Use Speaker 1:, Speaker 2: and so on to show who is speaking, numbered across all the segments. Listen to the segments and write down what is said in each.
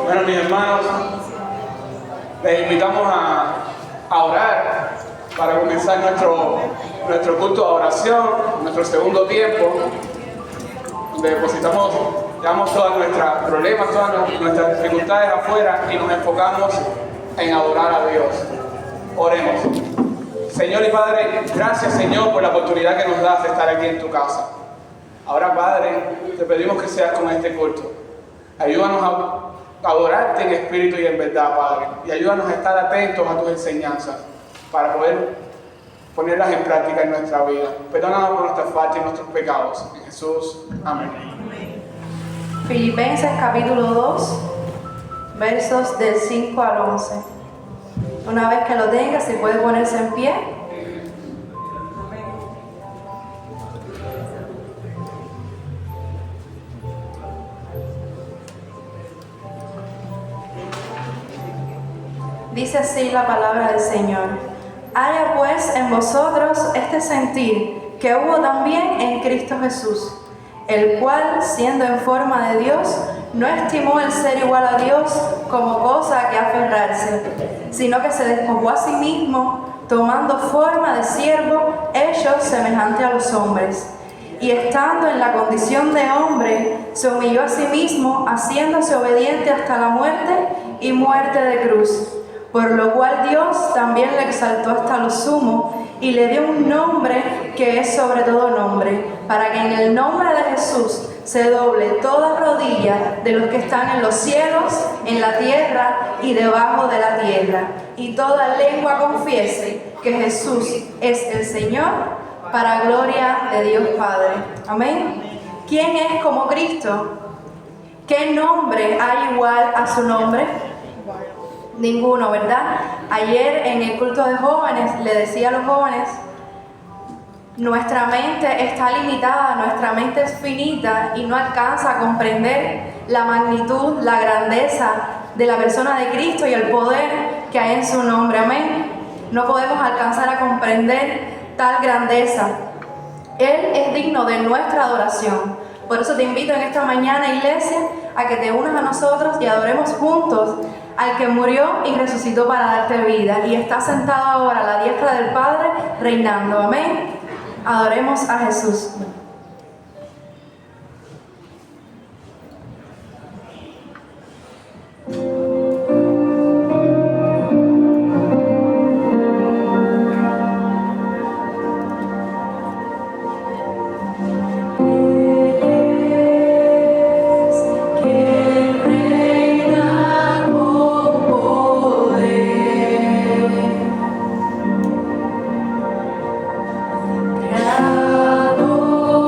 Speaker 1: Bueno, mis hermanos, les invitamos a orar para comenzar nuestro culto de oración, nuestro segundo tiempo, donde depositamos, llevamos todos nuestros problemas, todas nuestras dificultades afuera y nos enfocamos en adorar a Dios. Oremos. Señor y Padre, gracias Señor por la oportunidad que nos das de estar aquí en tu casa. Ahora, Padre, te pedimos que seas con este culto. Ayúdanos a adorarte en espíritu y en verdad, Padre. Y ayúdanos a estar atentos a tus enseñanzas para poder ponerlas en práctica en nuestra vida. Perdónanos por nuestras faltas y nuestros pecados. En Jesús, amén.
Speaker 2: Filipenses capítulo 2, versos del 5 al 11. Una vez que lo tenga, se puede ponerse en pie. Dice así la palabra del Señor. Haya pues en vosotros este sentir que hubo también en Cristo Jesús, el cual, siendo en forma de Dios, no estimó el ser igual a Dios como cosa a que aferrarse, sino que se despojó a sí mismo, tomando forma de siervo, hecho semejante a los hombres. Y estando en la condición de hombre, se humilló a sí mismo, haciéndose obediente hasta la muerte y muerte de cruz. Por lo cual Dios también le exaltó hasta lo sumo y le dio un nombre que es sobre todo nombre, para que en el nombre de Jesús se doble toda rodilla de los que están en los cielos, en la tierra y debajo de la tierra, y toda lengua confiese que Jesús es el Señor, para gloria de Dios Padre. Amén. ¿Quién es como Cristo? ¿Qué nombre hay igual a su nombre? Ninguno, ¿verdad? Ayer en el culto de jóvenes le decía a los jóvenes, nuestra mente está limitada, nuestra mente es finita y no alcanza a comprender la magnitud, la grandeza de la persona de Cristo y el poder que hay en su nombre. Amén. No podemos alcanzar a comprender tal grandeza. Él es digno de nuestra adoración. Por eso te invito en esta mañana, iglesia, a que te unas a nosotros y adoremos juntos al que murió y resucitó para darte vida y está sentado ahora a la diestra del Padre reinando. Amén. Adoremos a Jesús.
Speaker 3: Creador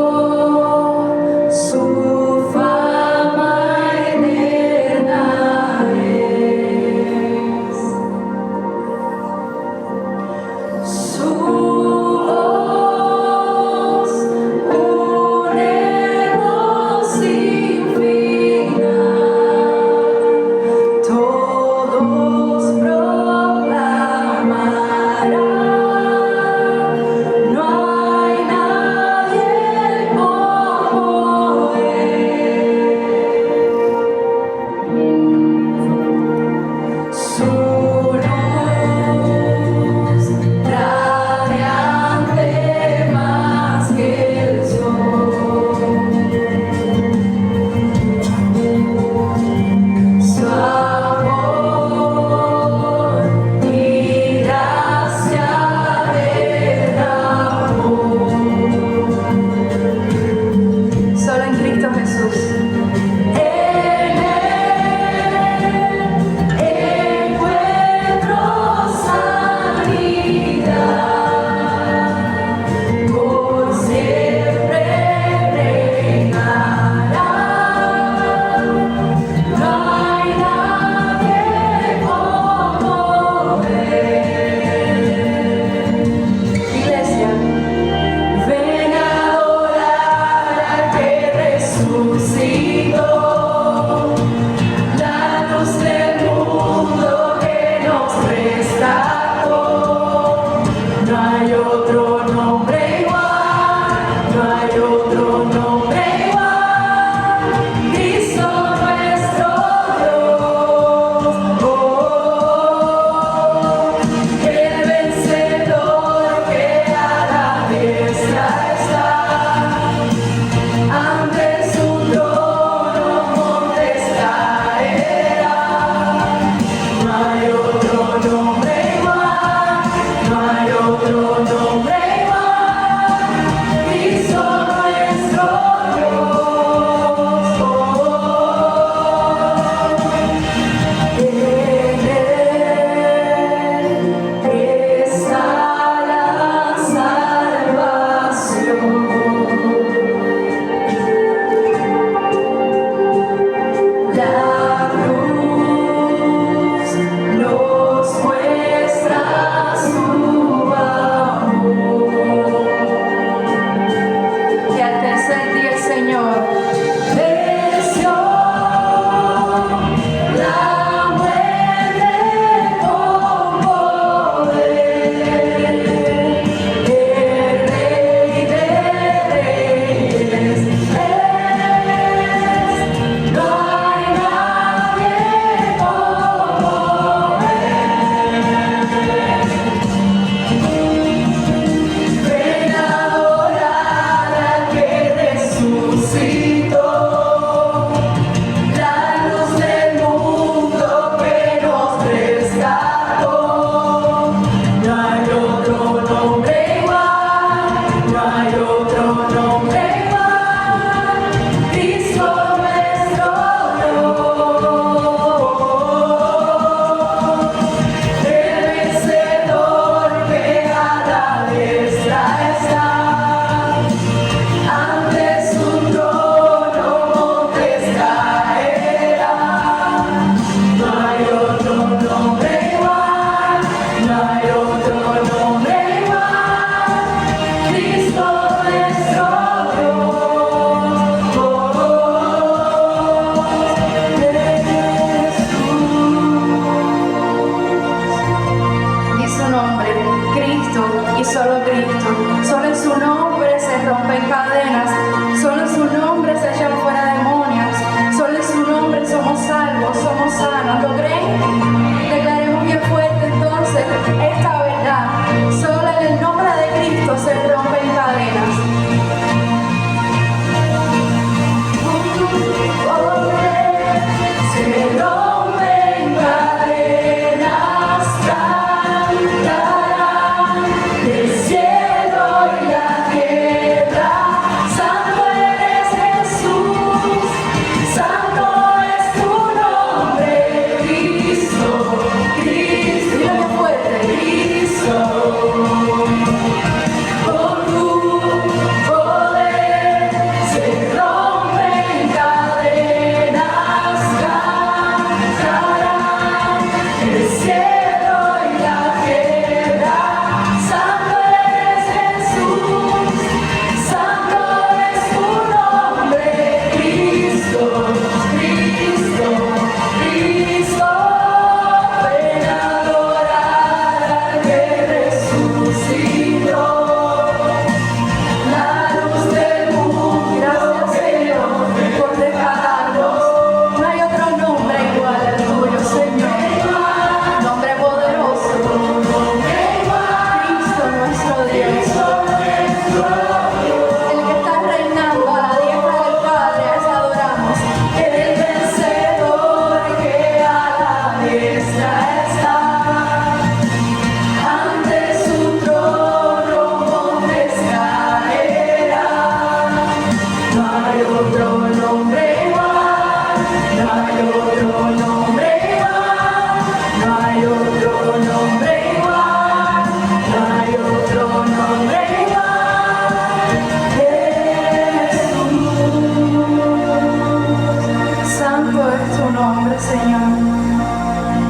Speaker 2: Señor.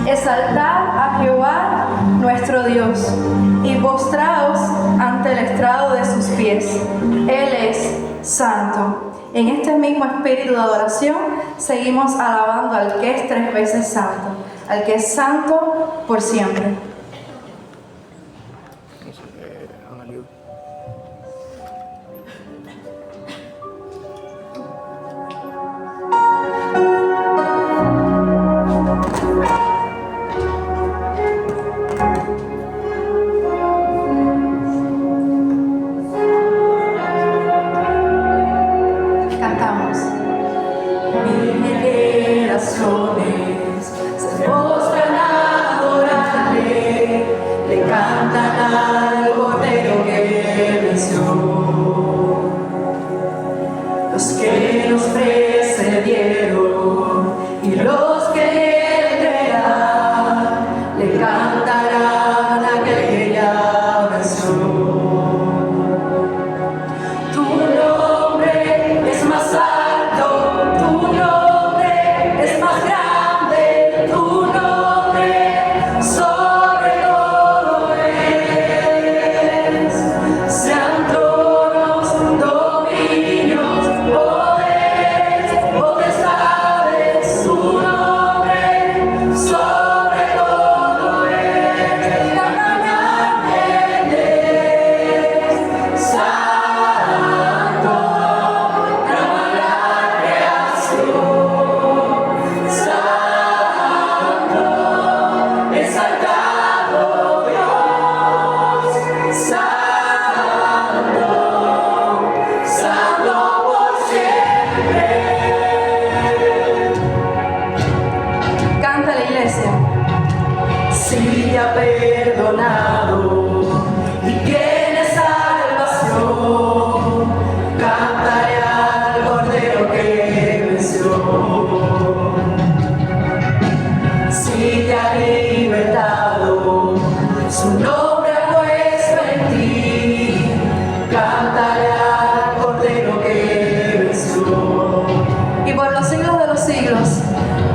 Speaker 2: Exaltad a Jehová nuestro Dios y postraos ante el estrado de sus pies. Él es santo. En este mismo espíritu de adoración seguimos alabando al que es 3 veces santo, al que es santo por siempre.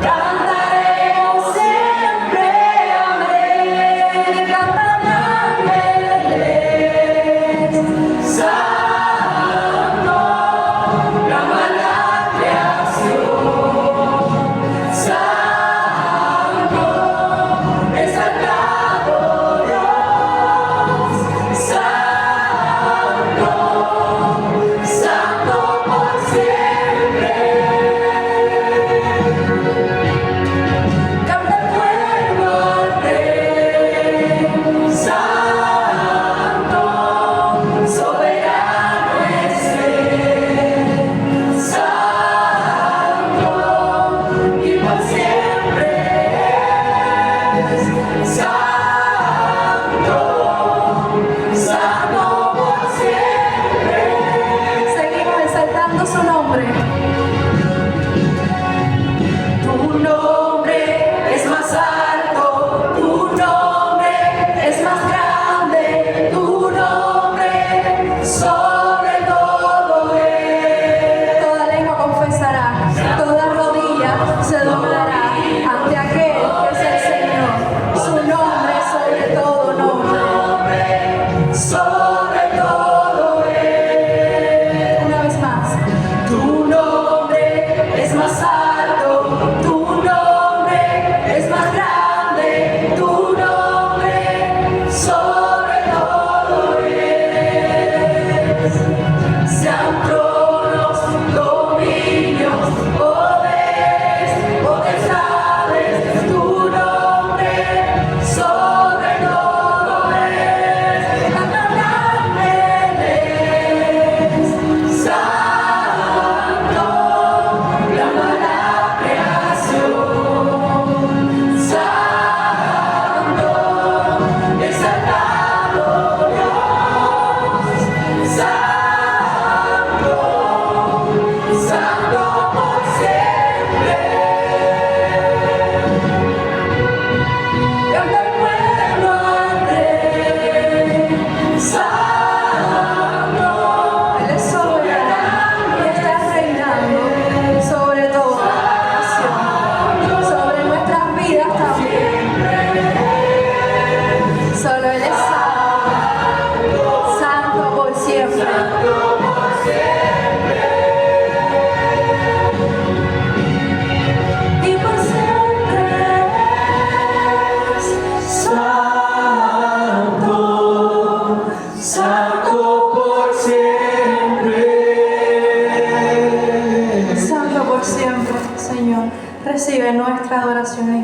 Speaker 3: Cantaremos siempre, amén. Cantando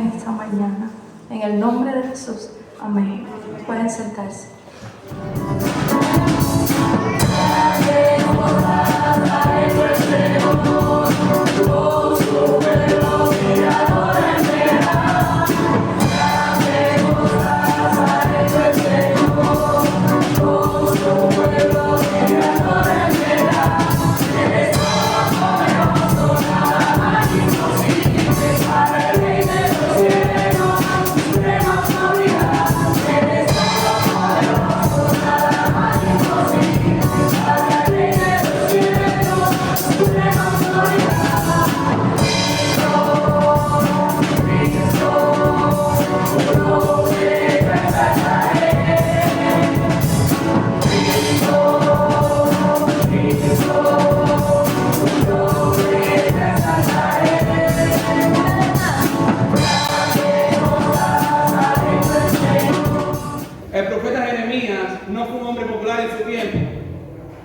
Speaker 2: en esta mañana. En el nombre de Jesús. Amén. Pueden sentarse.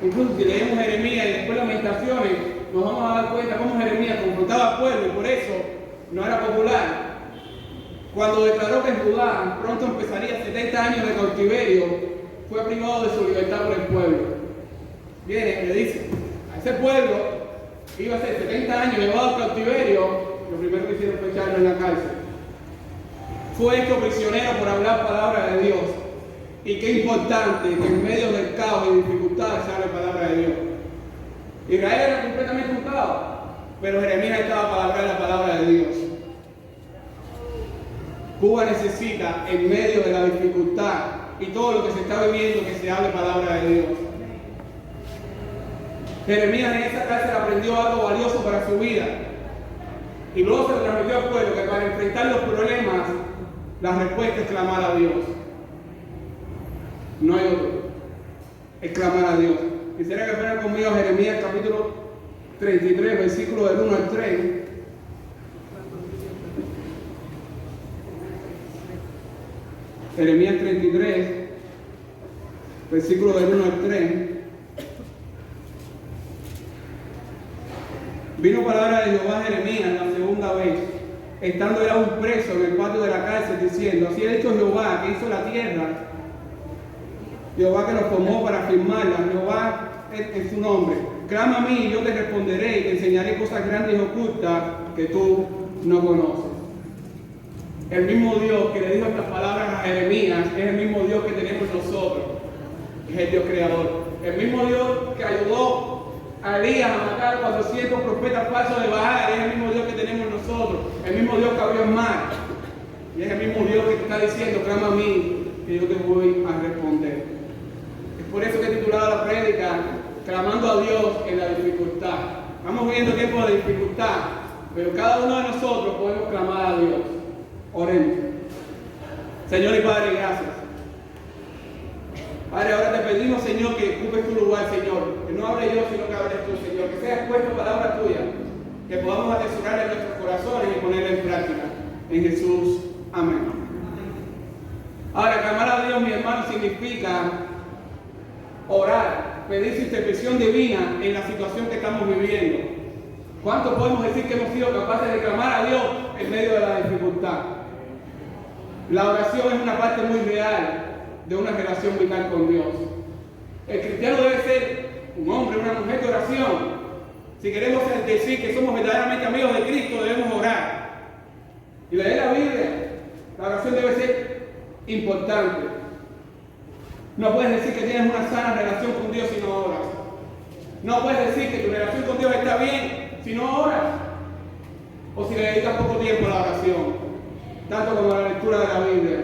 Speaker 1: Incluso si leemos Jeremías y después Lamentaciones, nos vamos a dar cuenta cómo Jeremías confrontaba al pueblo y por eso no era popular. Cuando declaró que en Judá pronto empezaría 70 años de cautiverio, fue privado de su libertad por el pueblo. Viene y le dice a ese pueblo que iba a ser 70 años llevado al cautiverio, lo primero que hicieron fue echarlo en la cárcel. Fue hecho prisionero por hablar palabra de Dios. Y qué importante que en medio del caos y dificultades se hable palabra de Dios. Israel era completamente un caos, pero Jeremías estaba para hablar la palabra de Dios. Cuba necesita, en medio de la dificultad y todo lo que se está viviendo, que se hable palabra de Dios. Jeremías en esa cárcel aprendió algo valioso para su vida. Y luego se lo transmitió al pueblo, que para enfrentar los problemas, la respuesta es clamar a Dios. No hay otro. Es clamar a Dios. Quisiera que fueran conmigo a Jeremías capítulo 33, versículo del 1 al 3. Jeremías 33, versículo del 1 al 3. Vino palabra de Jehová a Jeremías la segunda vez, estando él aún preso en el patio de la cárcel, diciendo: así ha dicho Jehová, que hizo la tierra, Jehová que nos formó para firmarla, Jehová es su nombre. Clama a mí y yo te responderé y te enseñaré cosas grandes y ocultas que tú no conoces. El mismo Dios que le dijo estas palabras a Jeremías es el mismo Dios que tenemos nosotros. Es el Dios creador. El mismo Dios que ayudó a Elías a matar a 400 profetas falsos de Baal es el mismo Dios que tenemos nosotros. El mismo Dios que abrió el mar. Y es el mismo Dios que te está diciendo: clama a mí y yo te voy a responder. Por eso que he titulado la prédica Clamando a Dios en la dificultad. Estamos viviendo tiempos de dificultad, pero cada uno de nosotros podemos clamar a Dios. Oremos. Señor y Padre, gracias. Padre, ahora te pedimos, Señor, que ocupes tu lugar, Señor. Que no hable yo, sino que hables tú, Señor. Que sea expuesta palabra tuya. Que podamos atesorar en nuestros corazones y ponerla en práctica. En Jesús. Amén. Ahora, clamar a Dios, mi hermano, significa orar, pedir su intervención divina en la situación que estamos viviendo. ¿Cuánto podemos decir que hemos sido capaces de clamar a Dios en medio de la dificultad? La oración es una parte muy real de una relación vital con Dios. El cristiano debe ser un hombre, una mujer de oración. Si queremos decir que somos verdaderamente amigos de Cristo, debemos orar. Y leer la Biblia, la oración debe ser importante. No puedes decir que tienes una sana relación con Dios si no oras. No puedes decir que tu relación con Dios está bien si no oras. O si le dedicas poco tiempo a la oración, tanto como a la lectura de la Biblia.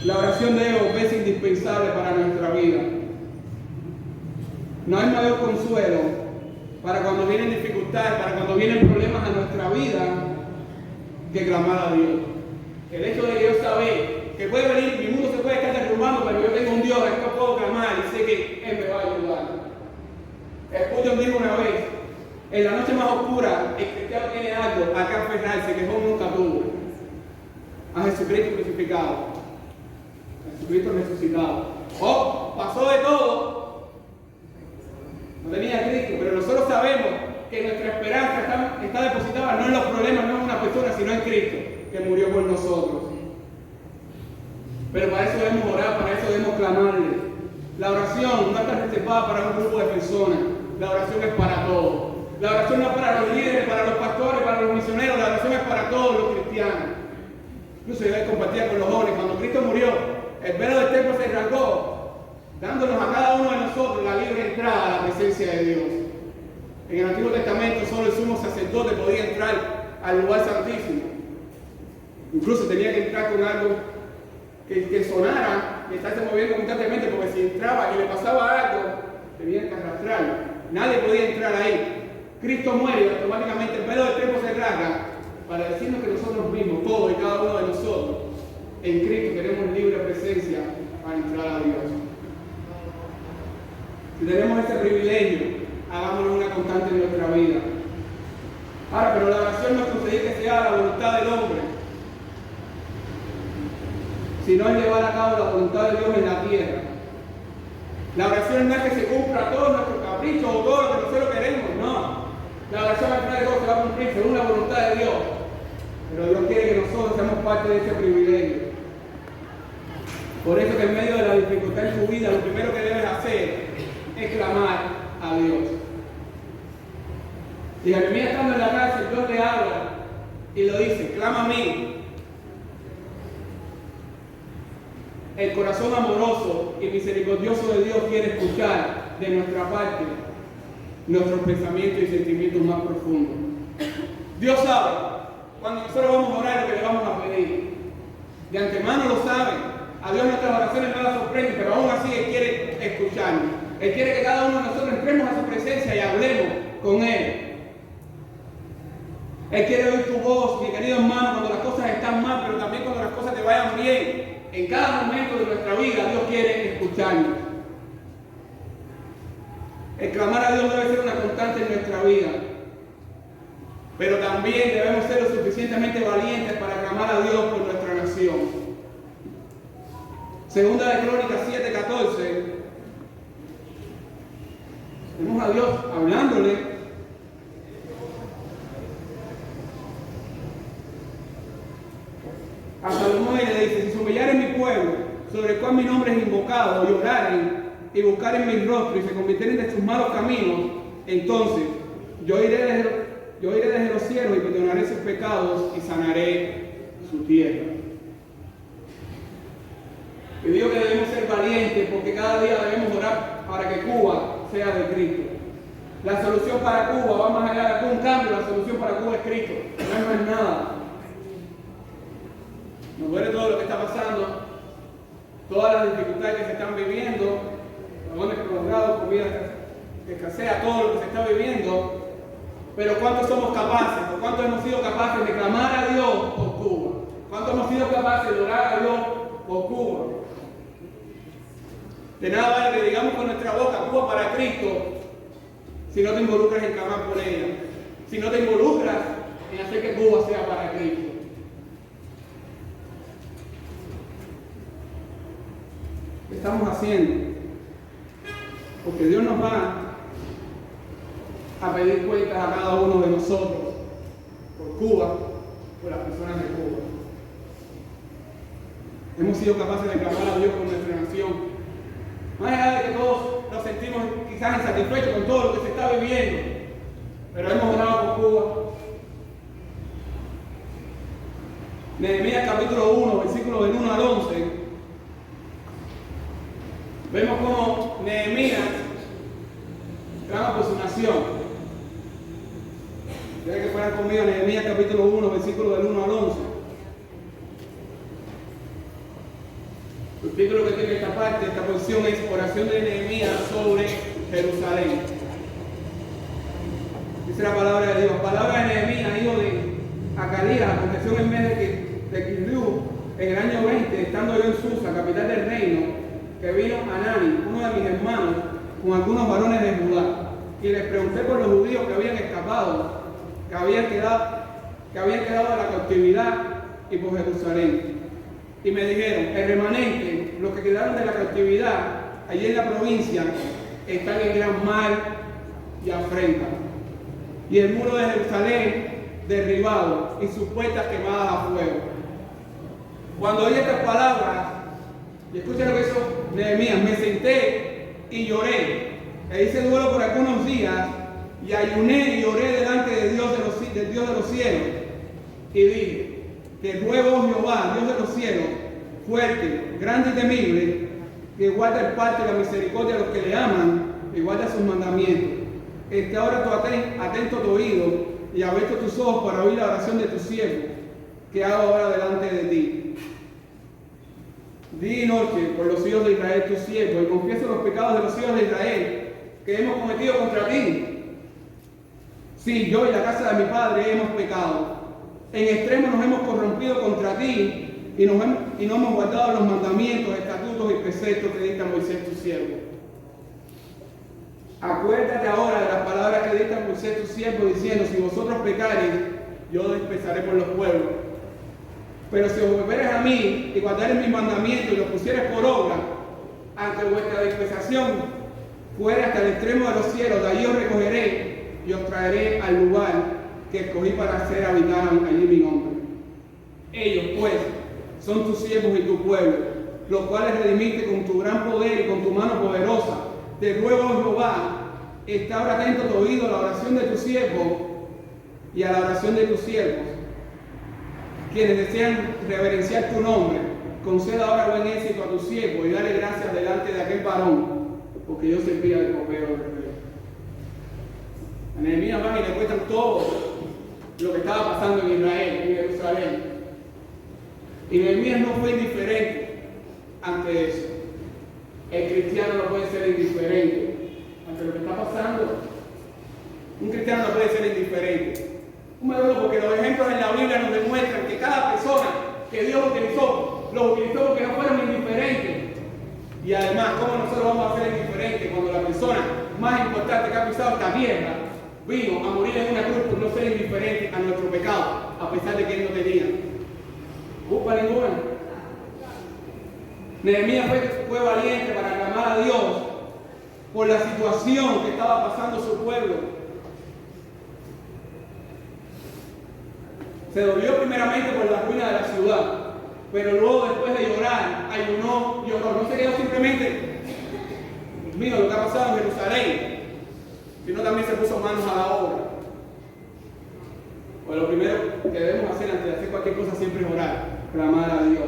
Speaker 1: La oración debe volverse indispensable para nuestra vida. No hay mayor consuelo para cuando vienen dificultades, para cuando vienen problemas a nuestra vida, que clamar a Dios. El hecho de que yo saber que puede venir, mi mundo se puede estar derrumbando, pero yo tengo un Dios al que puedo clamar y sé que Él me va a ayudar. Spurgeon dijo una vez: en la noche más oscura, el cristiano tiene algo a que aferrarse que Dios nunca tuvo: a Jesucristo crucificado, a Jesucristo resucitado. Oh, pasó de todo, no tenía a Cristo, pero nosotros sabemos que nuestra esperanza está depositada no en los problemas, no en una persona, sino en Cristo, que murió por nosotros. Pero para eso debemos orar, para eso debemos clamarle. La oración no está reservada para un grupo de personas, la oración es para todos. La oración no es para los líderes, para los pastores, para los misioneros, la oración es para todos los cristianos. Incluso yo les compartía con los jóvenes, cuando Cristo murió, el velo del templo se rasgó, dándonos a cada uno de nosotros la libre entrada a la presencia de Dios. En el Antiguo Testamento solo el sumo sacerdote podía entrar al lugar santísimo. Incluso tenía que entrar con algo que sonara y estarse moviendo constantemente, porque si entraba y le pasaba algo, tenía que arrastrarlo. Nadie podía entrar ahí. Cristo muere y automáticamente el velo del templo se rasga para decirnos que nosotros mismos, todos y cada uno de nosotros, en Cristo tenemos libre presencia para entrar a Dios. Si tenemos ese privilegio, hagámoslo una constante en nuestra vida. Ahora, pero la oración no es conseguir que sea la voluntad del hombre, sino es llevar a cabo la voluntad de Dios en la tierra. La oración no es que se cumpla todos nuestros caprichos o todo lo que nosotros queremos, no. La oración al final de todo se va a cumplir según la voluntad de Dios. Pero Dios quiere que nosotros seamos parte de ese privilegio. Por eso que en medio de la dificultad en tu vida, lo primero que debes hacer es clamar a Dios. Y Jeremías, estando en la cárcel, Dios le habla y lo dice: clama a mí. El corazón amoroso y misericordioso de Dios quiere escuchar de nuestra parte nuestros pensamientos y sentimientos más profundos. Dios sabe cuando nosotros vamos a orar lo que le vamos a pedir. De antemano lo sabe. A Dios nuestras oraciones no las sorprenden, pero aún así Él quiere escucharnos. Él quiere que cada uno de nosotros entremos a su presencia y hablemos con Él. Él quiere oír tu voz, mi querido hermano, cuando las cosas están mal, pero también cuando las cosas te vayan bien. En cada momento de nuestra vida, Dios quiere escucharnos. El clamar a Dios debe ser una constante en nuestra vida. Pero también debemos ser lo suficientemente valientes para clamar a Dios por nuestra nación. Segunda de Crónicas 7:14. Vemos a Dios hablándole. A Salomón le dice: si se humillaren mi pueblo, sobre el cual mi nombre es invocado, y oraren y buscaren mi rostro y se convirtieren de sus malos caminos, entonces yo iré desde los cielos y perdonaré sus pecados y sanaré su tierra. Y digo que debemos ser valientes porque cada día debemos orar para que Cuba sea de Cristo. La solución para Cuba va más allá de un cambio, la solución para Cuba es Cristo, no es más nada. Nos duele todo lo que está pasando, todas las dificultades que se están viviendo, dragones prolongados, comida que escasea, todo lo que se está viviendo. Pero ¿cuántos somos capaces, o cuántos hemos sido capaces de clamar a Dios por Cuba? ¿Cuántos hemos sido capaces de orar a Dios por Cuba? De nada vale que digamos con nuestra boca Cuba para Cristo si no te involucras en clamar por ella, si no te involucras en hacer que Cuba sea para Cristo. ¿Qué estamos haciendo? Porque Dios nos va a pedir cuentas a cada uno de nosotros por Cuba, por las personas de Cuba. Hemos sido capaces de clamar a Dios por nuestra nación. Más allá de que todos nos sentimos quizás insatisfechos con todo lo que se está viviendo, pero hemos orado por Cuba. Nehemías capítulo 1, versículos del 1 al 11. Vemos cómo Nehemías clama por su nación. Quiero que fueran conmigo a Nehemías capítulo 1, versículos del 1 al 11. El título que tiene esta parte, esta porción es Oración de Nehemías sobre Jerusalén. Dice la palabra de Dios. Palabra de Nehemías, hijo de Acalías, aconteció en mes de Kislev, en el año 20, estando yo en Susa, capital del reino, que vino Hanani, uno de mis hermanos, con algunos varones de Judá, y les pregunté por los judíos que habían escapado, que habían quedado de la cautividad, y por Jerusalén. Y me dijeron: el remanente, los que quedaron de la cautividad, allí en la provincia, están en gran mal y afrenta. y el muro de Jerusalén derribado y sus puertas quemadas a fuego. Cuando oí estas palabras, y escuchen lo que hizo Nehemías, me senté y lloré. E hice duelo por algunos días y ayuné y oré delante de Dios del Dios de los cielos. Y dije, te ruego, Jehová, Dios de los cielos, fuerte, grande y temible, que guarda el pacto y la misericordia a los que le aman y guarda sus mandamientos. Esté ahora atento tu oído y abierto tus ojos para oír la oración de tu siervo, que hago ahora delante de ti. Día y noche por los hijos de Israel, tu siervo, y confieso los pecados de los hijos de Israel que hemos cometido contra ti. Sí, yo y la casa de mi padre hemos pecado. En extremo nos hemos corrompido contra ti y no hemos guardado los mandamientos, estatutos y preceptos que dicta Moisés tu siervo. Acuérdate ahora de las palabras que dicta Moisés tu siervo, diciendo, si vosotros pecareis, yo dispersaré por los pueblos. Pero si os volvereis a mí y guardareis mis mandamientos y los pusiereis por obra, ante vuestra dispensación fuere hasta el extremo de los cielos, de allí os recogeré y os traeré al lugar que escogí para hacer habitar allí mi nombre. Ellos, pues, son tus siervos y tu pueblo, los cuales redimiste con tu gran poder y con tu mano poderosa. Te ruego, Jehová, está ahora atento tu oído a la oración de tu siervo y a la oración de tus siervos, quienes desean reverenciar tu nombre. Conceda ahora buen éxito a tu siervo y dale gracias delante de aquel varón, porque yo servía de copero del rey. A Nehemías van y le cuentan todo lo que estaba pasando en Israel, en Jerusalén. Y Nehemías no fue indiferente ante eso. El cristiano no puede ser indiferente ante lo que está pasando. Un cristiano no puede ser indiferente. Un modelo, porque los ejemplos en la Biblia nos demuestran que cada persona que Dios utilizó, los utilizó porque no fueron indiferentes. Y además, ¿cómo nosotros vamos a ser indiferentes cuando la persona más importante que ha pisado esta tierra vino a morir en una cruz por no ser indiferente a nuestro pecado, a pesar de que él no tenía culpa ninguna? Nehemías fue valiente para clamar a Dios por la situación que estaba pasando su pueblo. Se dolió primeramente por la ruina de la ciudad, pero luego, después de llorar, ayunó y oró. No se quedó simplemente, Dios mío, lo que ha pasado en Jerusalén, sino también se puso manos a la obra. Pues lo primero que debemos hacer antes de hacer cualquier cosa siempre es orar, clamar a Dios.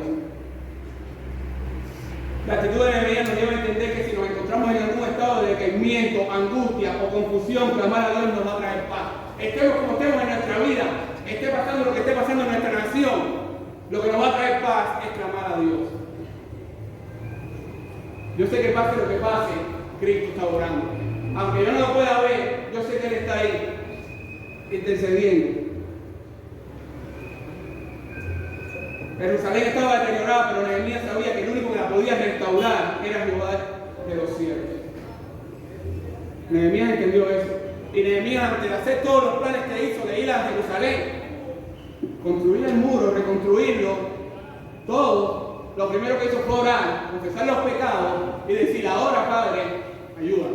Speaker 1: La actitud de Nehemías nos lleva a entender que si nos encontramos en algún estado de decaimiento, angustia o confusión, clamar a Dios nos va a traer paz. Estemos como estemos en nuestra vida, esté pasando lo que esté pasando en nuestra nación, lo que nos va a traer paz es clamar a Dios. Yo sé que pase lo que pase, Cristo está orando. Aunque yo no lo pueda ver, yo sé que Él está ahí, intercediendo. Jerusalén estaba deteriorada, pero Nehemías sabía que el único que la podía restaurar era Jehová de los cielos. Nehemías entendió eso. Y Nehemías, antes de hacer todos los planes que hizo de ir a Jerusalén, construir el muro, reconstruirlo, todo, lo primero que hizo fue orar, confesar los pecados y decir, ahora Padre, ayuda.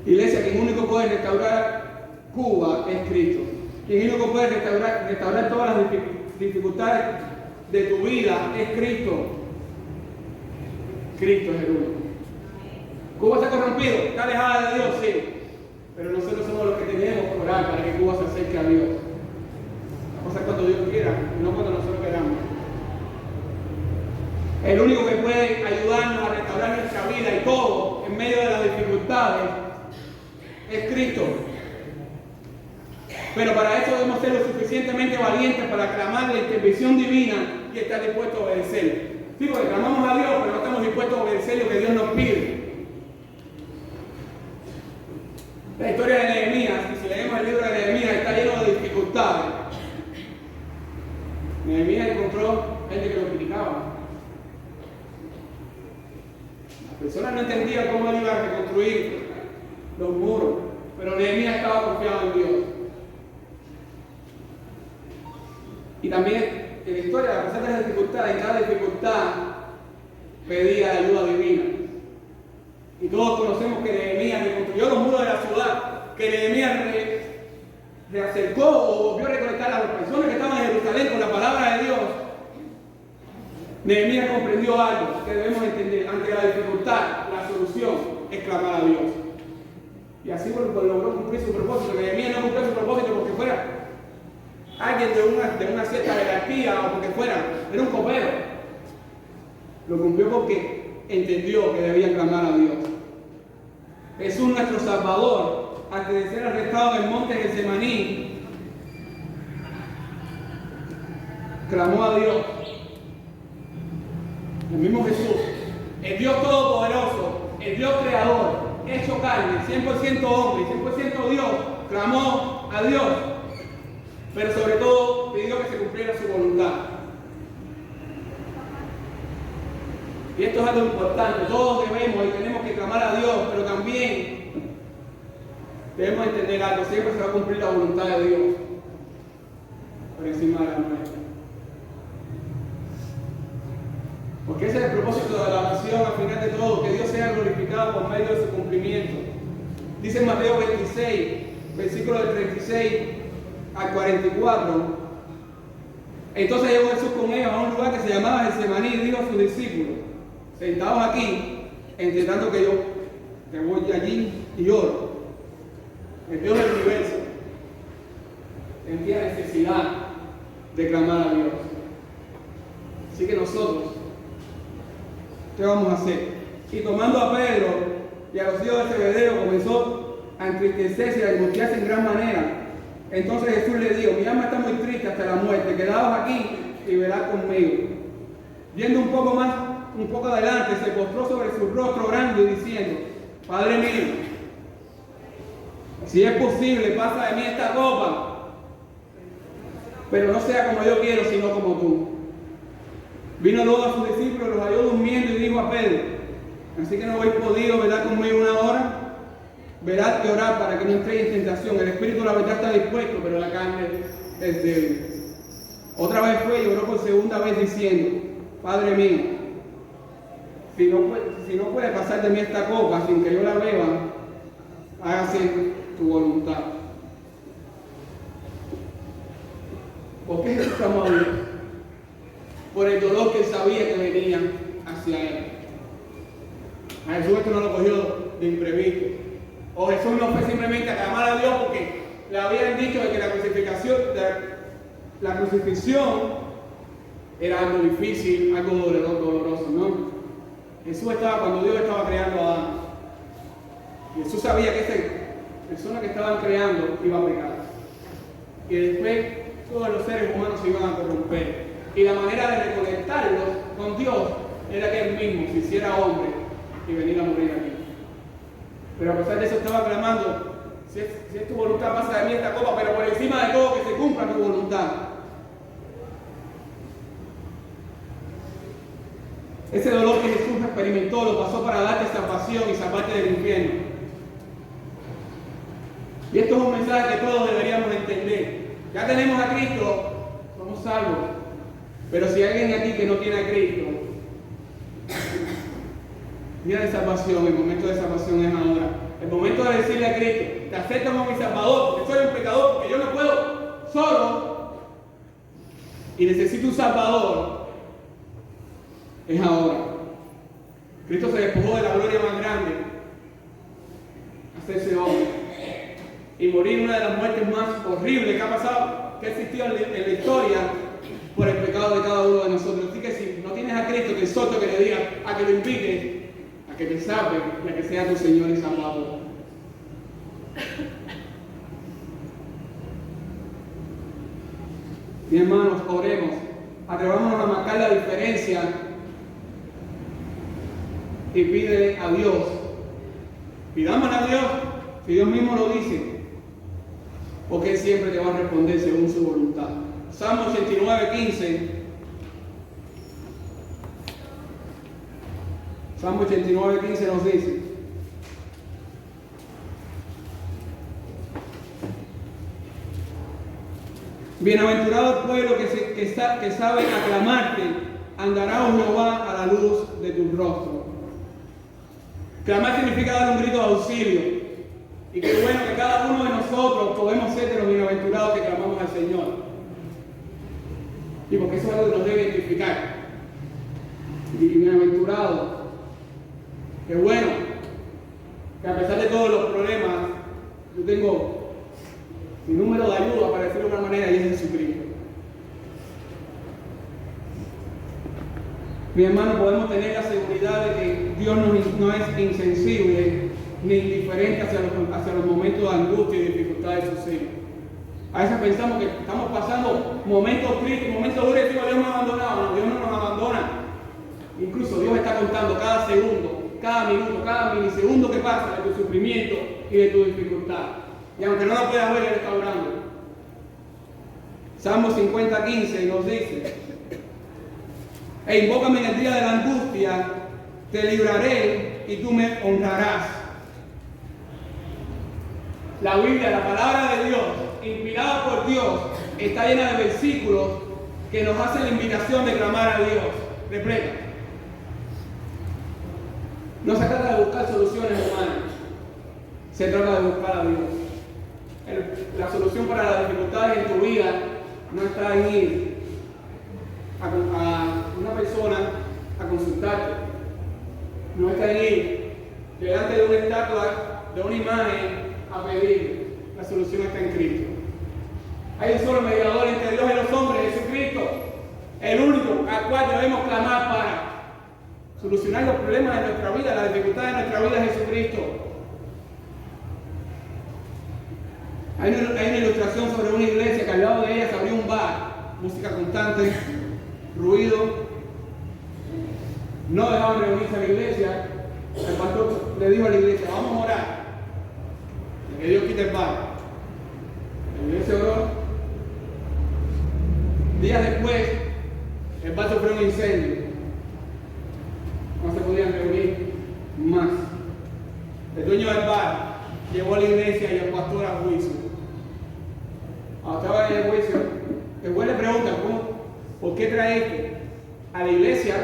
Speaker 1: Iglesia, quien único puede restaurar Cuba es Cristo. Quien único puede restaurar todas las dificultades de tu vida es Cristo. Cristo es el único. Cuba está corrompido, está alejada de Dios, sí. Pero nosotros somos los que tenemos que orar para que Cuba se acerque a Dios. La cosa es cuando Dios quiera, no cuando nosotros queramos. El único que puede ayudarnos a restaurar nuestra vida y todo en medio de las dificultades es Cristo. Pero para eso debemos ser lo suficientemente valientes para clamar la intervención divina y estar dispuestos a obedecer. Sí, porque clamamos a Dios, pero no estamos dispuestos a obedecer lo que Dios nos pide. La historia de Nehemías, y si leemos el libro de Nehemías, está lleno de dificultades. Nehemías encontró gente que lo criticaba. Las personas no entendían cómo él iba a reconstruir los muros, pero Nehemías estaba confiado en Dios. Y también en la historia, a pesar de las dificultades, en cada dificultad pedía ayuda divina. Y todos conocemos que Nehemías reconstruyó los muros de la ciudad, que Nehemías reacercó o volvió a recolectar a las personas que estaban en Jerusalén con la palabra de Dios, Nehemías comprendió algo que debemos entender. Ante la dificultad, la solución es clamar a Dios. Y así logró cumplir su propósito. Nehemías no cumplió su propósito porque fuera alguien de una cierta jerarquía o porque era un copero. Lo cumplió porque entendió que debía clamar a Dios. Jesús, nuestro Salvador, antes de ser arrestado en el monte Getsemaní, clamó a Dios. El mismo Jesús, el Dios Todopoderoso, el Dios Creador, hecho carne, 100% hombre, 100% Dios, clamó a Dios, pero sobre todo pidió que se cumpliera su voluntad. Y esto es algo importante, todos debemos y tenemos que clamar a Dios, pero también debemos entender algo, siempre se va a cumplir la voluntad de Dios por encima de la nuestra. Porque ese es el propósito de la oración al final de todo, que Dios sea glorificado por medio de su cumplimiento. Dice en Mateo 26, versículo del 36 al 44. Entonces llegó Jesús con ellos a un lugar que se llamaba Getsemaní y dijo a sus discípulos: sentados aquí, entre tanto que yo voy allí y oro. El Dios del universo sentía necesidad de clamar a Dios. Así que nosotros, ¿qué vamos a hacer? Y tomando a Pedro y a los hijos de Zebedeo, comenzó a entristecerse y a angustiarse en gran manera. Entonces Jesús le dijo: mi alma está muy triste hasta la muerte, quedaos aquí y verás conmigo. Yendo un poco adelante, se postró sobre su rostro orando y diciendo: Padre mío, si es posible, pasa de mí esta copa, pero no sea como yo quiero, sino como tú. Vino luego a sus discípulos, los halló durmiendo y dijo a Pedro: así que no habéis podido velar conmigo una hora. Verad que orar para que no entréis en tentación. El espíritu, la verdad, está dispuesto, pero la carne es débil. Otra vez fue y oró por segunda vez diciendo: Padre mío, si no puede pasar de mí esta copa sin que yo la beba, hágase tu voluntad. ¿Por qué Jesús clamó a Dios? Por el dolor que él sabía que venía hacia él. A Jesús esto no lo cogió de imprevisto. O Jesús no fue simplemente a clamar a Dios porque le habían dicho de que la crucifixión era algo difícil, algo doloroso, ¿no? Jesús estaba cuando Dios estaba creando a Adán. Jesús sabía que esa persona que estaban creando iba a pecar. Y después todos los seres humanos se iban a corromper. Y la manera de reconectarlos con Dios era que él mismo se hiciera hombre y venir a morir aquí. Pero a pesar de eso estaba clamando: si es tu voluntad, pasa de mí esta copa, pero por encima de todo que se cumpla tu voluntad. Ese dolor que Jesús experimentó lo pasó para darte salvación y salvarte del infierno. Y esto es un mensaje que todos deberíamos entender. Ya tenemos a Cristo, somos salvos. Pero si hay alguien aquí que no tiene a Cristo, día de salvación, el momento de salvación es ahora. El momento de decirle a Cristo: te acepto como mi Salvador, porque soy un pecador, porque yo no puedo solo y necesito un Salvador. Es ahora. Cristo se despojó de la gloria más grande, hacerse hombre y morir una de las muertes más horribles que ha pasado, que ha existido en la historia, por el pecado de cada uno de nosotros. Así que si no tienes a Cristo, te exhorto que le digas, a que lo invites, a que te salve y a que sea tu Señor y Salvador. Mi hermanos, oremos, atrevámonos a marcar la diferencia y pide a Dios. Pidámosle a Dios, si Dios mismo lo dice, porque Él siempre te va a responder según su voluntad. Salmo 89:15. Salmo 89:15 nos dice: bienaventurado el pueblo que sabe aclamarte, andará, oh Jehová, a la luz de tu rostro. Clamar significa dar un grito de auxilio. Y qué bueno que cada uno de nosotros podemos ser de los bienaventurados que clamamos al Señor. Y porque eso es algo que nos debe identificar. Y bienaventurado. Qué bueno que a pesar de todos los problemas, yo tengo mi número de ayuda, para decirlo de una manera, y es Jesucristo. Mi hermano, podemos tener la seguridad de que Dios no es insensible ni indiferente hacia los momentos de angustia y dificultad de sus hijos. A veces pensamos que estamos pasando momentos tristes, momentos duros, y decimos, Dios me ha abandonado. No, Dios no nos abandona. Incluso Dios está contando cada segundo, cada minuto, cada milisegundo que pasa de tu sufrimiento y de tu dificultad. Y aunque no lo puedas ver, Él está orando. Salmo 50:15 nos dice: e invócame en el día de la angustia, te libraré y tú me honrarás. La Biblia, la palabra de Dios, inspirada por Dios, está llena de versículos que nos hacen la invitación de clamar a Dios. Repleta. No se trata de buscar soluciones humanas, se trata de buscar a Dios. La solución para las dificultades en tu vida no está en ir a una persona a consultarte, no está en ir delante de una estatua, de una imagen, a pedir. La solución está en Cristo. Hay un solo mediador entre Dios y los hombres, Jesucristo, el único al cual debemos clamar para solucionar los problemas de nuestra vida, las dificultades de nuestra vida, Jesucristo. Hay una ilustración sobre una iglesia que al lado de ella se abrió un bar, música constante, ruido, no dejaban reunirse a la iglesia. El pastor le dijo a la iglesia: vamos a orar, que Dios quite el bar. La iglesia oró. Días después, el bar sufrió un incendio. No se podían reunir más. El dueño del bar llevó a la iglesia y al pastor a juicio. Cuando estaba en el juicio, el juez le pregunta: ¿por qué trae a la iglesia,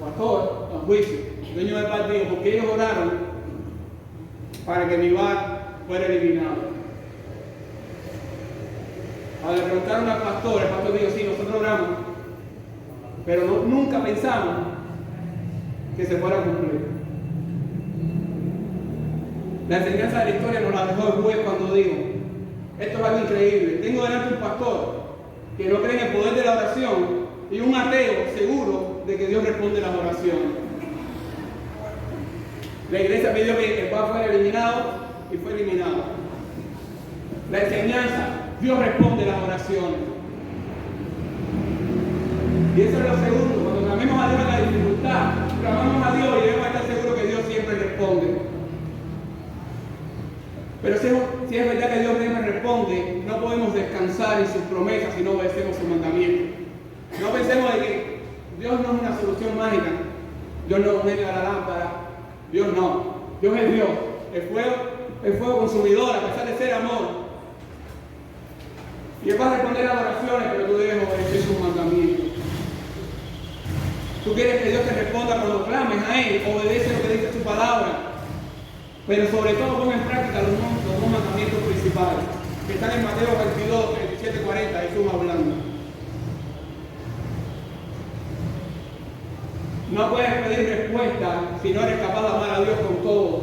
Speaker 1: pastor, a juicio? El dueño del bar dijo: porque ellos oraron para que mi bar fuera eliminado. Cuando le preguntaron al pastor, el pastor dijo: sí, nosotros oramos, pero nunca pensamos que se fuera a cumplir. La enseñanza de la historia nos la dejó el juez cuando dijo: esto es algo increíble. Tengo delante un pastor que no cree en el poder de la oración y un ateo seguro de que Dios responde las oraciones. La iglesia pidió que el bar fuera eliminado y fue eliminado. La enseñanza: Dios responde las oraciones. Y eso es lo segundo. Cuando clamemos a Dios en la dificultad, clamamos a Dios y debemos estar seguros que Dios siempre responde. Pero si es verdad que Dios siempre responde, no podemos descansar en sus promesas si no obedecemos sus mandamientos. No pensemos de que Dios no es una solución mágica. Dios no niega la lámpara. Dios no. Dios es Dios. El fuego consumidor, a pesar de ser amor. Y Él va a responder a las oraciones, pero tú debes obedecer sus mandamientos. Tú quieres que Dios te responda cuando clames a Él, obedece lo que dice su palabra. Pero sobre todo pon en práctica los dos mandamientos principales, que están en Mateo 22, 37, 40, Jesús hablando. No puedes pedir respuesta si no eres capaz de amar a Dios con todo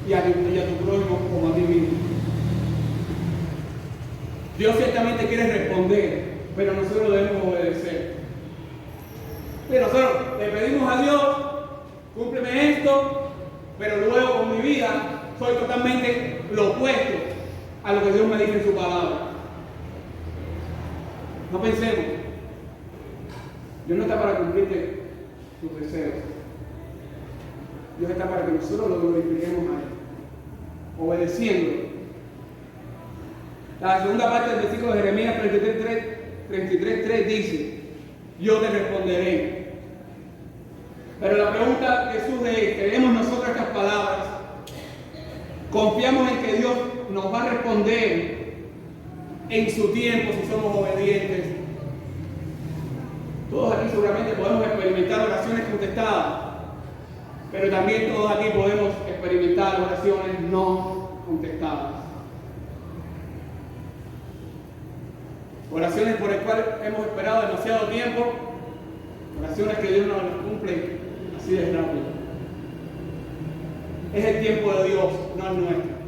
Speaker 1: y a tu prójimo como a ti mismo. Dios ciertamente quiere responder, pero nosotros debemos obedecer. Pero nosotros le pedimos a Dios: cúmpleme esto, pero luego con mi vida soy totalmente lo opuesto a lo que Dios me dice en su palabra. No pensemos. Dios no está para cumplirte tus deseos. Dios está para que nosotros lo glorifiquemos a Él, obedeciendo. La segunda parte del versículo de Jeremías 33:3 dice: yo te responderé. Pero la pregunta que surge es: ¿creemos nosotros estas palabras? ¿Confiamos en que Dios nos va a responder en su tiempo si somos obedientes? Todos aquí seguramente podemos experimentar oraciones contestadas, Pero también todos aquí podemos experimentar oraciones no contestadas. Oraciones por las cuales hemos esperado demasiado tiempo, oraciones que Dios no las cumple así de rápido. Es el tiempo de Dios, no el nuestro.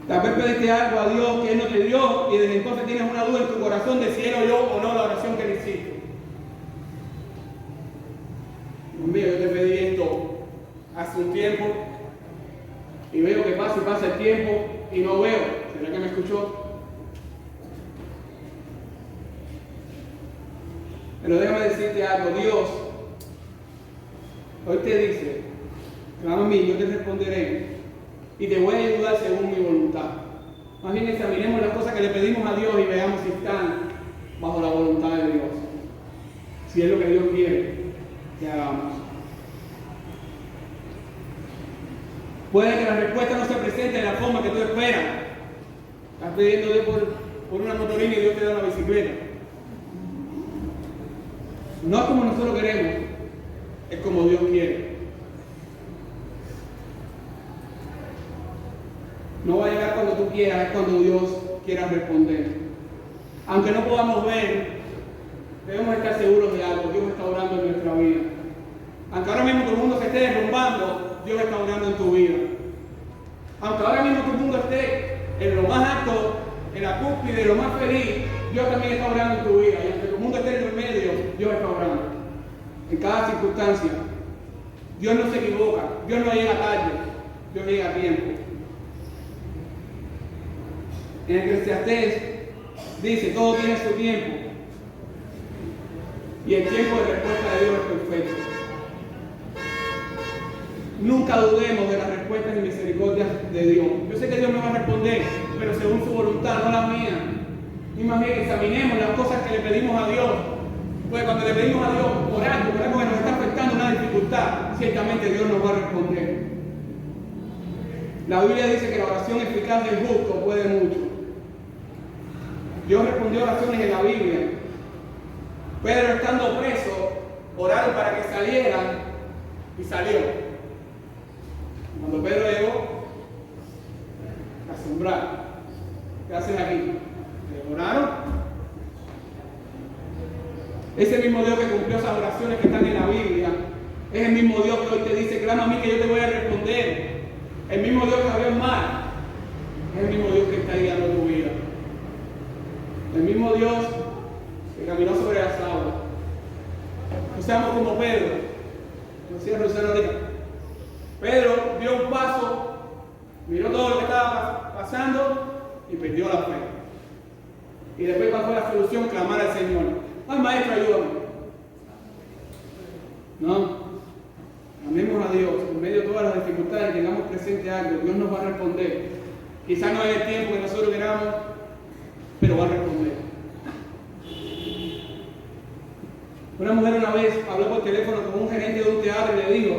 Speaker 1: Tal vez pediste algo a Dios que Él no te dio y desde entonces tienes una duda en tu corazón de si Él oyó o no la oración que le hiciste. Dios mío, yo te pedí esto hace un tiempo y veo que pasa y pasa el tiempo y no veo. ¿Será que me escuchó? Pero déjame decirte algo, Dios hoy te dice, clama a mí, yo te responderé y te voy a ayudar según mi voluntad. Más bien examinemos las cosas que le pedimos a Dios y veamos si están bajo la voluntad de Dios. Si es lo que Dios quiere que hagamos. Puede que la respuesta no se presente de la forma que tú esperas. Estás pidiendo a Dios por una motorina y Dios te da una bicicleta. No es como nosotros queremos, es como Dios quiere. No va a llegar cuando tú quieras, es cuando Dios quiera responder. Aunque no podamos ver, debemos estar seguros de algo. Dios está orando en nuestra vida. Aunque ahora mismo tu mundo se esté derrumbando, Dios está orando en tu vida. Aunque ahora mismo tu mundo esté en lo más alto, en la cúspide, en lo más feliz, Dios también está orando en tu vida. Y aunque tu mundo esté en el medio, Dios está orando. En cada circunstancia. Dios no se equivoca. Dios no llega tarde. Dios llega a tiempo. En Eclesiastés dice, todo tiene su tiempo. Y el tiempo de respuesta de Dios es perfecto. Nunca dudemos de las respuestas y misericordias de Dios. Yo sé que Dios me va a responder, pero según su voluntad, no la mía. Y más bien examinemos las cosas que le pedimos a Dios. Pues cuando le pedimos a Dios por algo que nos está afectando una dificultad, ciertamente Dios nos va a responder. La Biblia dice que la oración eficaz del justo puede mucho. Dios respondió oraciones en la Biblia. Pedro, estando preso, oraron para que salieran y salió. Cuando Pedro llegó, asombrado. ¿Qué hacen aquí? ¿Le oraron? Ese mismo Dios que cumplió esas oraciones que están en la Biblia, es el mismo Dios que hoy te dice, clama a mí que yo te voy a responder. El mismo Dios que abrió el mar, es el mismo Dios que está guiando tu vida. El mismo Dios que caminó sobre las aguas. No seamos como Pedro, lo decía Rosana ahorita. Pedro dio un paso, miró todo lo que estaba pasando y perdió la fe. Y después, ¿cuál fue la solución? Clamar al Señor. Ay, maestro, ayúdame. No. Clamemos a Dios. En medio de todas las dificultades, tengamos presente algo. Dios nos va a responder. Quizás no es el tiempo que nosotros queramos, pero va a responder. Una mujer una vez habló por teléfono con un gerente de un teatro y le dijo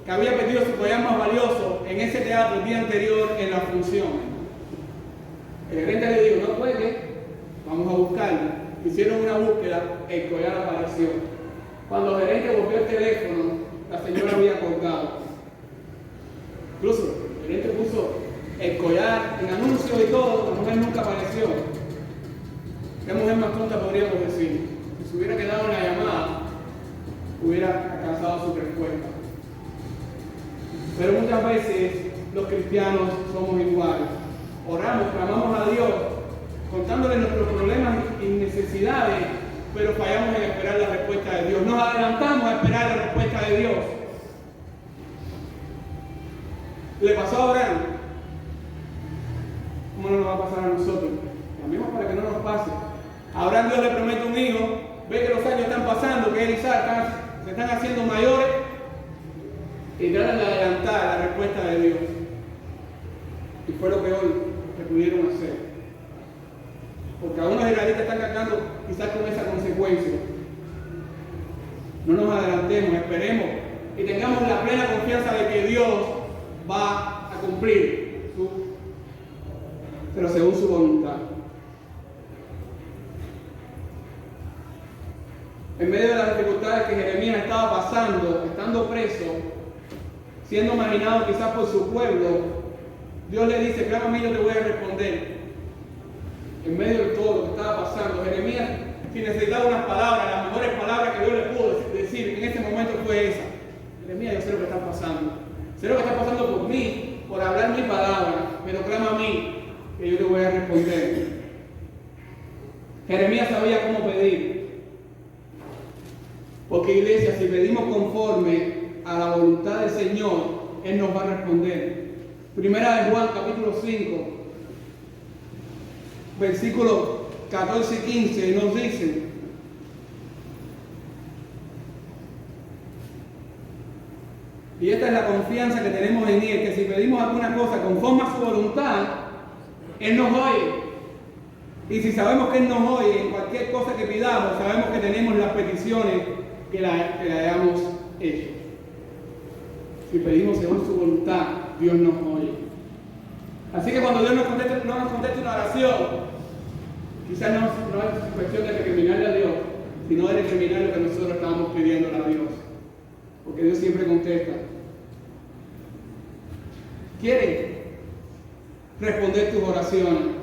Speaker 1: que había perdido su collar más valioso en ese teatro el día anterior en la función. El gerente le dijo, no puede, vamos a buscarlo. Hicieron una búsqueda, el collar apareció. Cuando el gerente volvió el teléfono, la señora había colgado. Incluso el gerente puso el collar en anuncios y todo, la mujer nunca apareció. ¿Qué mujer más tonta podríamos decir? Si se hubiera quedado en la llamada, hubiera alcanzado su respuesta. Pero muchas veces los cristianos somos iguales. Oramos, clamamos a Dios, contándole nuestros problemas y necesidades, pero fallamos en esperar la respuesta de Dios. Nos adelantamos a esperar la respuesta de Dios. ¿Le pasó a Abraham? ¿Cómo no nos va a pasar a nosotros? Clamemos para que no nos pase. A Abraham Dios le promete un hijo, ve que los años están pasando, que él y Sara se están haciendo mayores, y tratan de adelantar la respuesta de Dios. Y fue lo peor que pudieron hacer. Porque algunos israelitas están cargando quizás con esa consecuencia. No nos adelantemos, esperemos y tengamos la plena confianza de que Dios va a cumplir, pero según su voluntad. En medio de las dificultades que Jeremías estaba pasando, estando preso, siendo marginado quizás por su pueblo, Dios le dice: clama a mí, yo te voy a responder. En medio de todo lo que estaba pasando, Jeremías, si necesitaba unas palabras, las mejores palabras que Dios le pudo decir en ese momento fue esa: Jeremías, yo sé lo que está pasando. Sé lo que está pasando por mí, por hablar mi palabra, pero clama a mí, que yo te voy a responder. Jeremías sabía cómo pedir. Porque, iglesia, si pedimos conforme a la voluntad del Señor, Él nos va a responder. Primera de Juan, capítulo 5, versículos 14 y 15, nos dice: y esta es la confianza que tenemos en Él, que si pedimos alguna cosa conforme a su voluntad, Él nos oye. Y si sabemos que Él nos oye en cualquier cosa que pidamos, sabemos que tenemos las peticiones que le hayamos hecho. Si pedimos según su voluntad, Dios nos oye. Así que cuando Dios no nos conteste una oración, quizás no es cuestión de recriminarle a Dios, sino de recriminar lo que nosotros estamos pidiendo a Dios. Porque Dios siempre contesta. Quiere responder tus oraciones,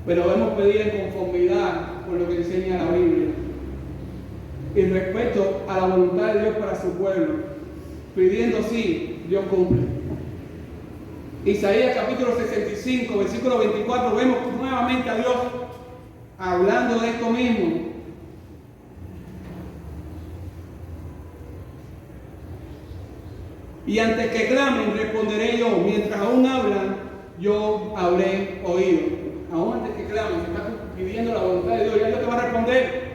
Speaker 1: pero debemos pedir en conformidad con lo que enseña la Biblia y respecto a la voluntad de Dios para su pueblo. Pidiendo así, Dios cumple. Isaías capítulo 65, versículo 24, vemos nuevamente a Dios hablando de esto mismo. Y antes que clamen, responderé yo. Mientras aún hablan, yo habré oído. Aún antes que clamen, si estás pidiendo la voluntad de Dios, ya Dios te va a responder.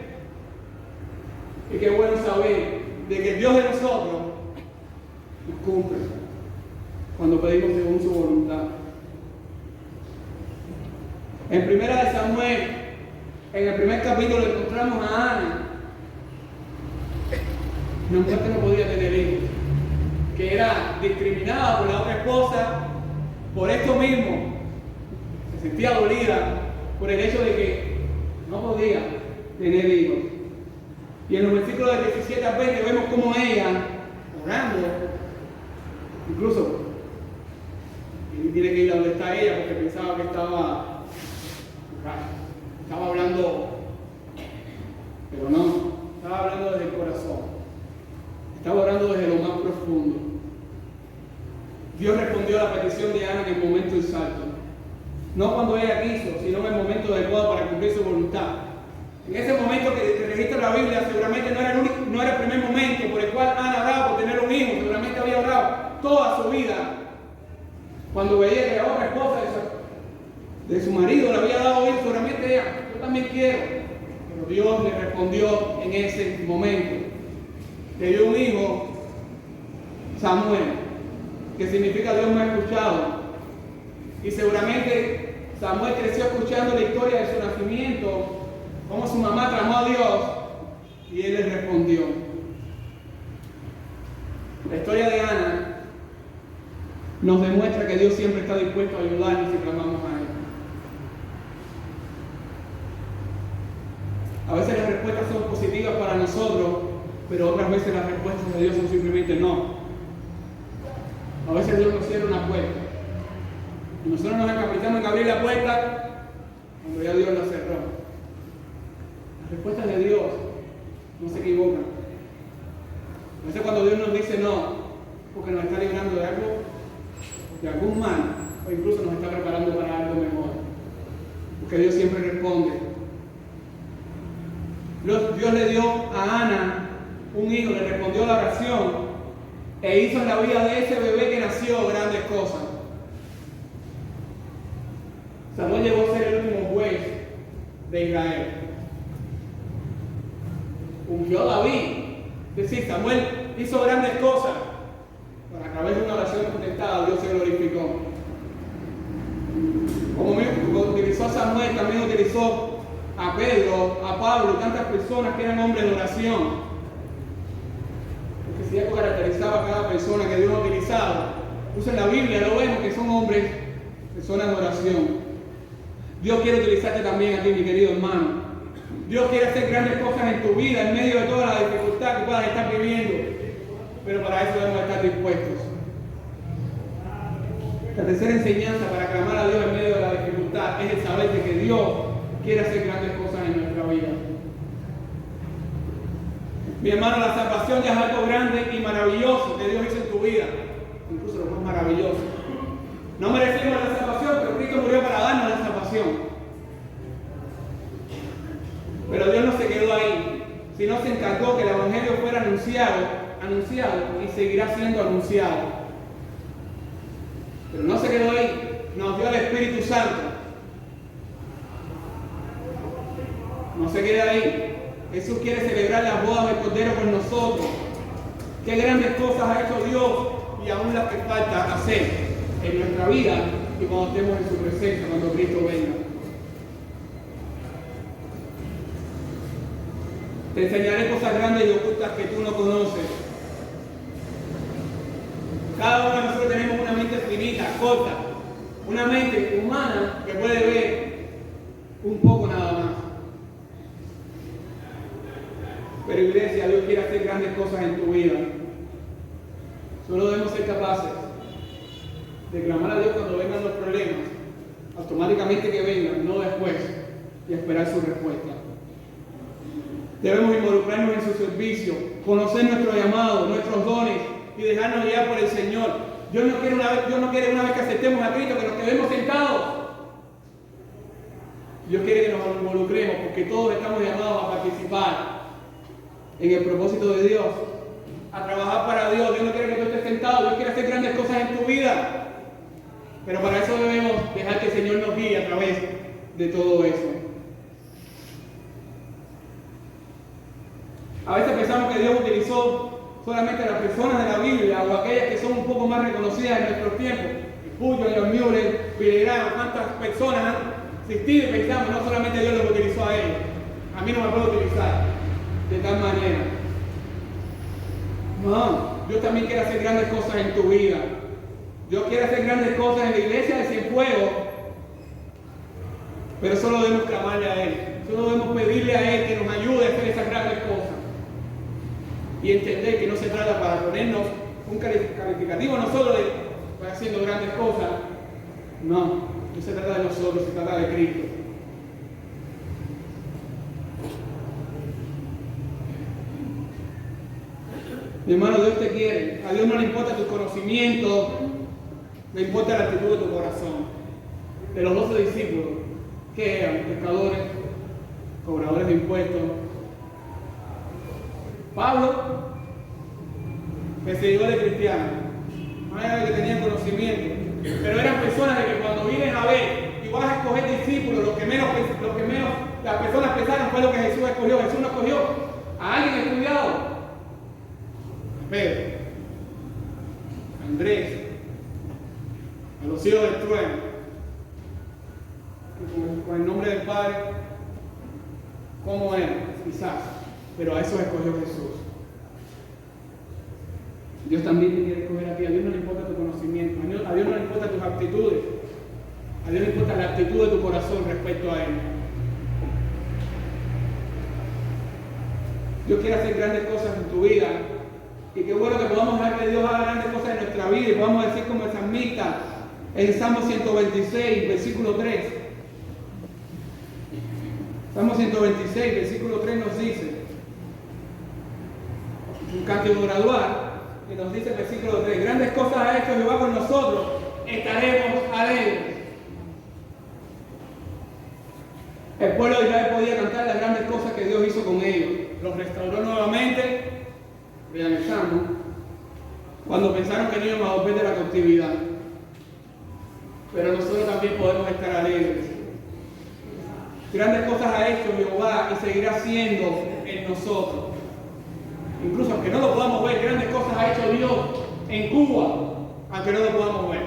Speaker 1: Y qué bueno saber de que el Dios de nosotros nos cumple cuando pedimos según su voluntad. En Primera de Samuel, en el primer capítulo, encontramos a Ana, una mujer que no podía tener hijos, que era discriminada por la otra esposa por esto mismo. Se sentía dolida por el hecho de que no podía tener hijos. Y en los versículos del 17 al 20 vemos cómo ella, orando, incluso, y tiene que ir a donde está ella porque pensaba que estaba hablando, pero no, estaba hablando desde el corazón, estaba orando desde lo más profundo. Dios respondió a la petición de Ana en el momento exacto, no cuando ella quiso, sino en el momento adecuado para cumplir su voluntad. En ese momento que registra la Biblia, seguramente no era el primer momento por el cual Ana oraba por tener un hijo, seguramente había orado toda su vida. Cuando veía que la otra esposa de su marido le había dado hijo, seguramente ella, yo también quiero. Pero Dios le respondió en ese momento. Le dio un hijo, Samuel, que significa Dios me ha escuchado. Y seguramente Samuel creció escuchando la historia de su nacimiento, cómo su mamá clamó a Dios y él le respondió. La historia de Ana nos demuestra que Dios siempre está dispuesto a ayudarnos si clamamos a Él. A veces las respuestas son positivas para nosotros, pero otras veces las respuestas de Dios son simplemente no. A veces Dios nos cierra una puerta y nosotros nos encaprichamos en abrir la puerta cuando ya Dios la cerró. Las respuestas de Dios no se equivocan. A veces cuando Dios nos dice no, porque nos está librando de algo, de algún mal, o incluso nos está preparando para algo mejor. Porque Dios siempre responde. Dios le dio a Ana un hijo, le respondió la oración e hizo en la vida de ese bebé que nació grandes cosas. Samuel llegó a ser el último juez de Israel. Ungió a David. Es decir, Samuel hizo grandes cosas, pero a través de una oración contestada Dios se glorificó. Como utilizó a Samuel, también utilizó a Pedro, a Pablo y tantas personas que eran hombres de oración. Porque si algo caracterizaba a cada persona que Dios ha utilizado, puso en la Biblia, lo vemos que son hombres, personas de oración. Dios quiere utilizarte también a ti, mi querido hermano.
Speaker 3: Dios quiere hacer grandes cosas en tu vida, en medio de toda la dificultad que puedas estar viviendo. Pero para eso debemos estar dispuestos. La tercera enseñanza para clamar a Dios en medio de la dificultad es el saber de que Dios quiere hacer grandes cosas en nuestra vida. Mi hermano, la salvación ya es algo grande y maravilloso que Dios hizo en tu vida. Incluso lo más maravilloso. No merecemos la salvación, pero Cristo murió para darnos la salvación. Pero Dios no se quedó ahí, sino se encargó que el Evangelio fuera anunciado y seguirá siendo anunciado. Pero no se quedó ahí, nos dio el Espíritu Santo. No se queda ahí. Jesús quiere celebrar las bodas del Cordero con nosotros. Qué grandes cosas ha hecho Dios y aún las que falta hacer en nuestra vida y cuando estemos en su presencia, cuando Cristo venga. Te enseñaré cosas grandes y ocultas que tú no conoces. Cada uno de nosotros tenemos una mente finita, corta, una mente humana que puede ver un poco nada más. Pero iglesia, Dios quiere hacer grandes cosas en tu vida. Solo debemos ser capaces de clamar a Dios cuando vengan los problemas, automáticamente que vengan, no después, y esperar su respuesta. Debemos involucrarnos en su servicio, conocer nuestro llamado, nuestros dones y dejarnos guiar por el Señor. Dios no quiere una vez que aceptemos a Cristo que nos quedemos sentados. Dios quiere que nos involucremos porque todos estamos llamados a participar en el propósito de Dios, a trabajar para Dios. Dios no quiere que tú estés sentado, Dios quiere hacer grandes cosas en tu vida. Pero para eso debemos dejar que el Señor nos guíe a través de todo eso. A veces pensamos que Dios utilizó solamente a las personas de la Biblia o aquellas que son un poco más reconocidas en nuestros tiempos. Spurgeon, John Mueller, Billy Graham, cuántas personas han existido y pensamos, no solamente Dios los utilizó a ellos. A mí no me puede utilizar de tal manera. No, Dios también quiere hacer grandes cosas en tu vida. Dios quiere hacer grandes cosas en la iglesia de Cienfuegos, pero solo debemos clamarle a Él. Solo debemos pedirle a Él que nos ayude a hacer esas grandes cosas. Y entender que no se trata para ponernos un calificativo a nosotros de pues, haciendo grandes cosas. No se trata de nosotros, se trata de Cristo. Mi hermano, Dios te quiere. A Dios no le importa tu conocimiento, le importa la actitud de tu corazón. De los 12 discípulos, que eran pescadores, cobradores de impuestos. Pablo, perseguidor de cristianos, no era que tenían conocimiento, pero eran personas de que cuando vienen a ver y vas a escoger discípulos, lo que menos las personas pensaron fue lo que Jesús escogió. Jesús no escogió a alguien estudiado, a Pedro, a Andrés, a los hijos del trueno, con el nombre del Padre, ¿cómo era? Quizás. Pero a eso escogió Jesús. Dios también te quiere escoger a ti. A Dios no le importa tu conocimiento. A Dios no le importa tus actitudes. A Dios le importa la actitud de tu corazón respecto a Él. Dios quiere hacer grandes cosas en tu vida. Y qué bueno que podamos dejar que Dios haga grandes cosas en nuestra vida. Y podamos decir como el salmista en Salmo 126, versículo 3. Salmo 126, versículo 3 nos dice, un cántico gradual, que nos dice el versículo 3, grandes cosas ha hecho Jehová con nosotros, estaremos alegres. El pueblo de Israel podía cantar las grandes cosas que Dios hizo con ellos. Los restauró nuevamente, vean el Salmo, cuando pensaron que no íbamos a volver de la cautividad. Pero nosotros también podemos estar alegres. Grandes cosas ha hecho Jehová y seguirá haciendo en nosotros. Incluso aunque no lo podamos ver, grandes cosas ha hecho Dios en Cuba, aunque no lo podamos ver.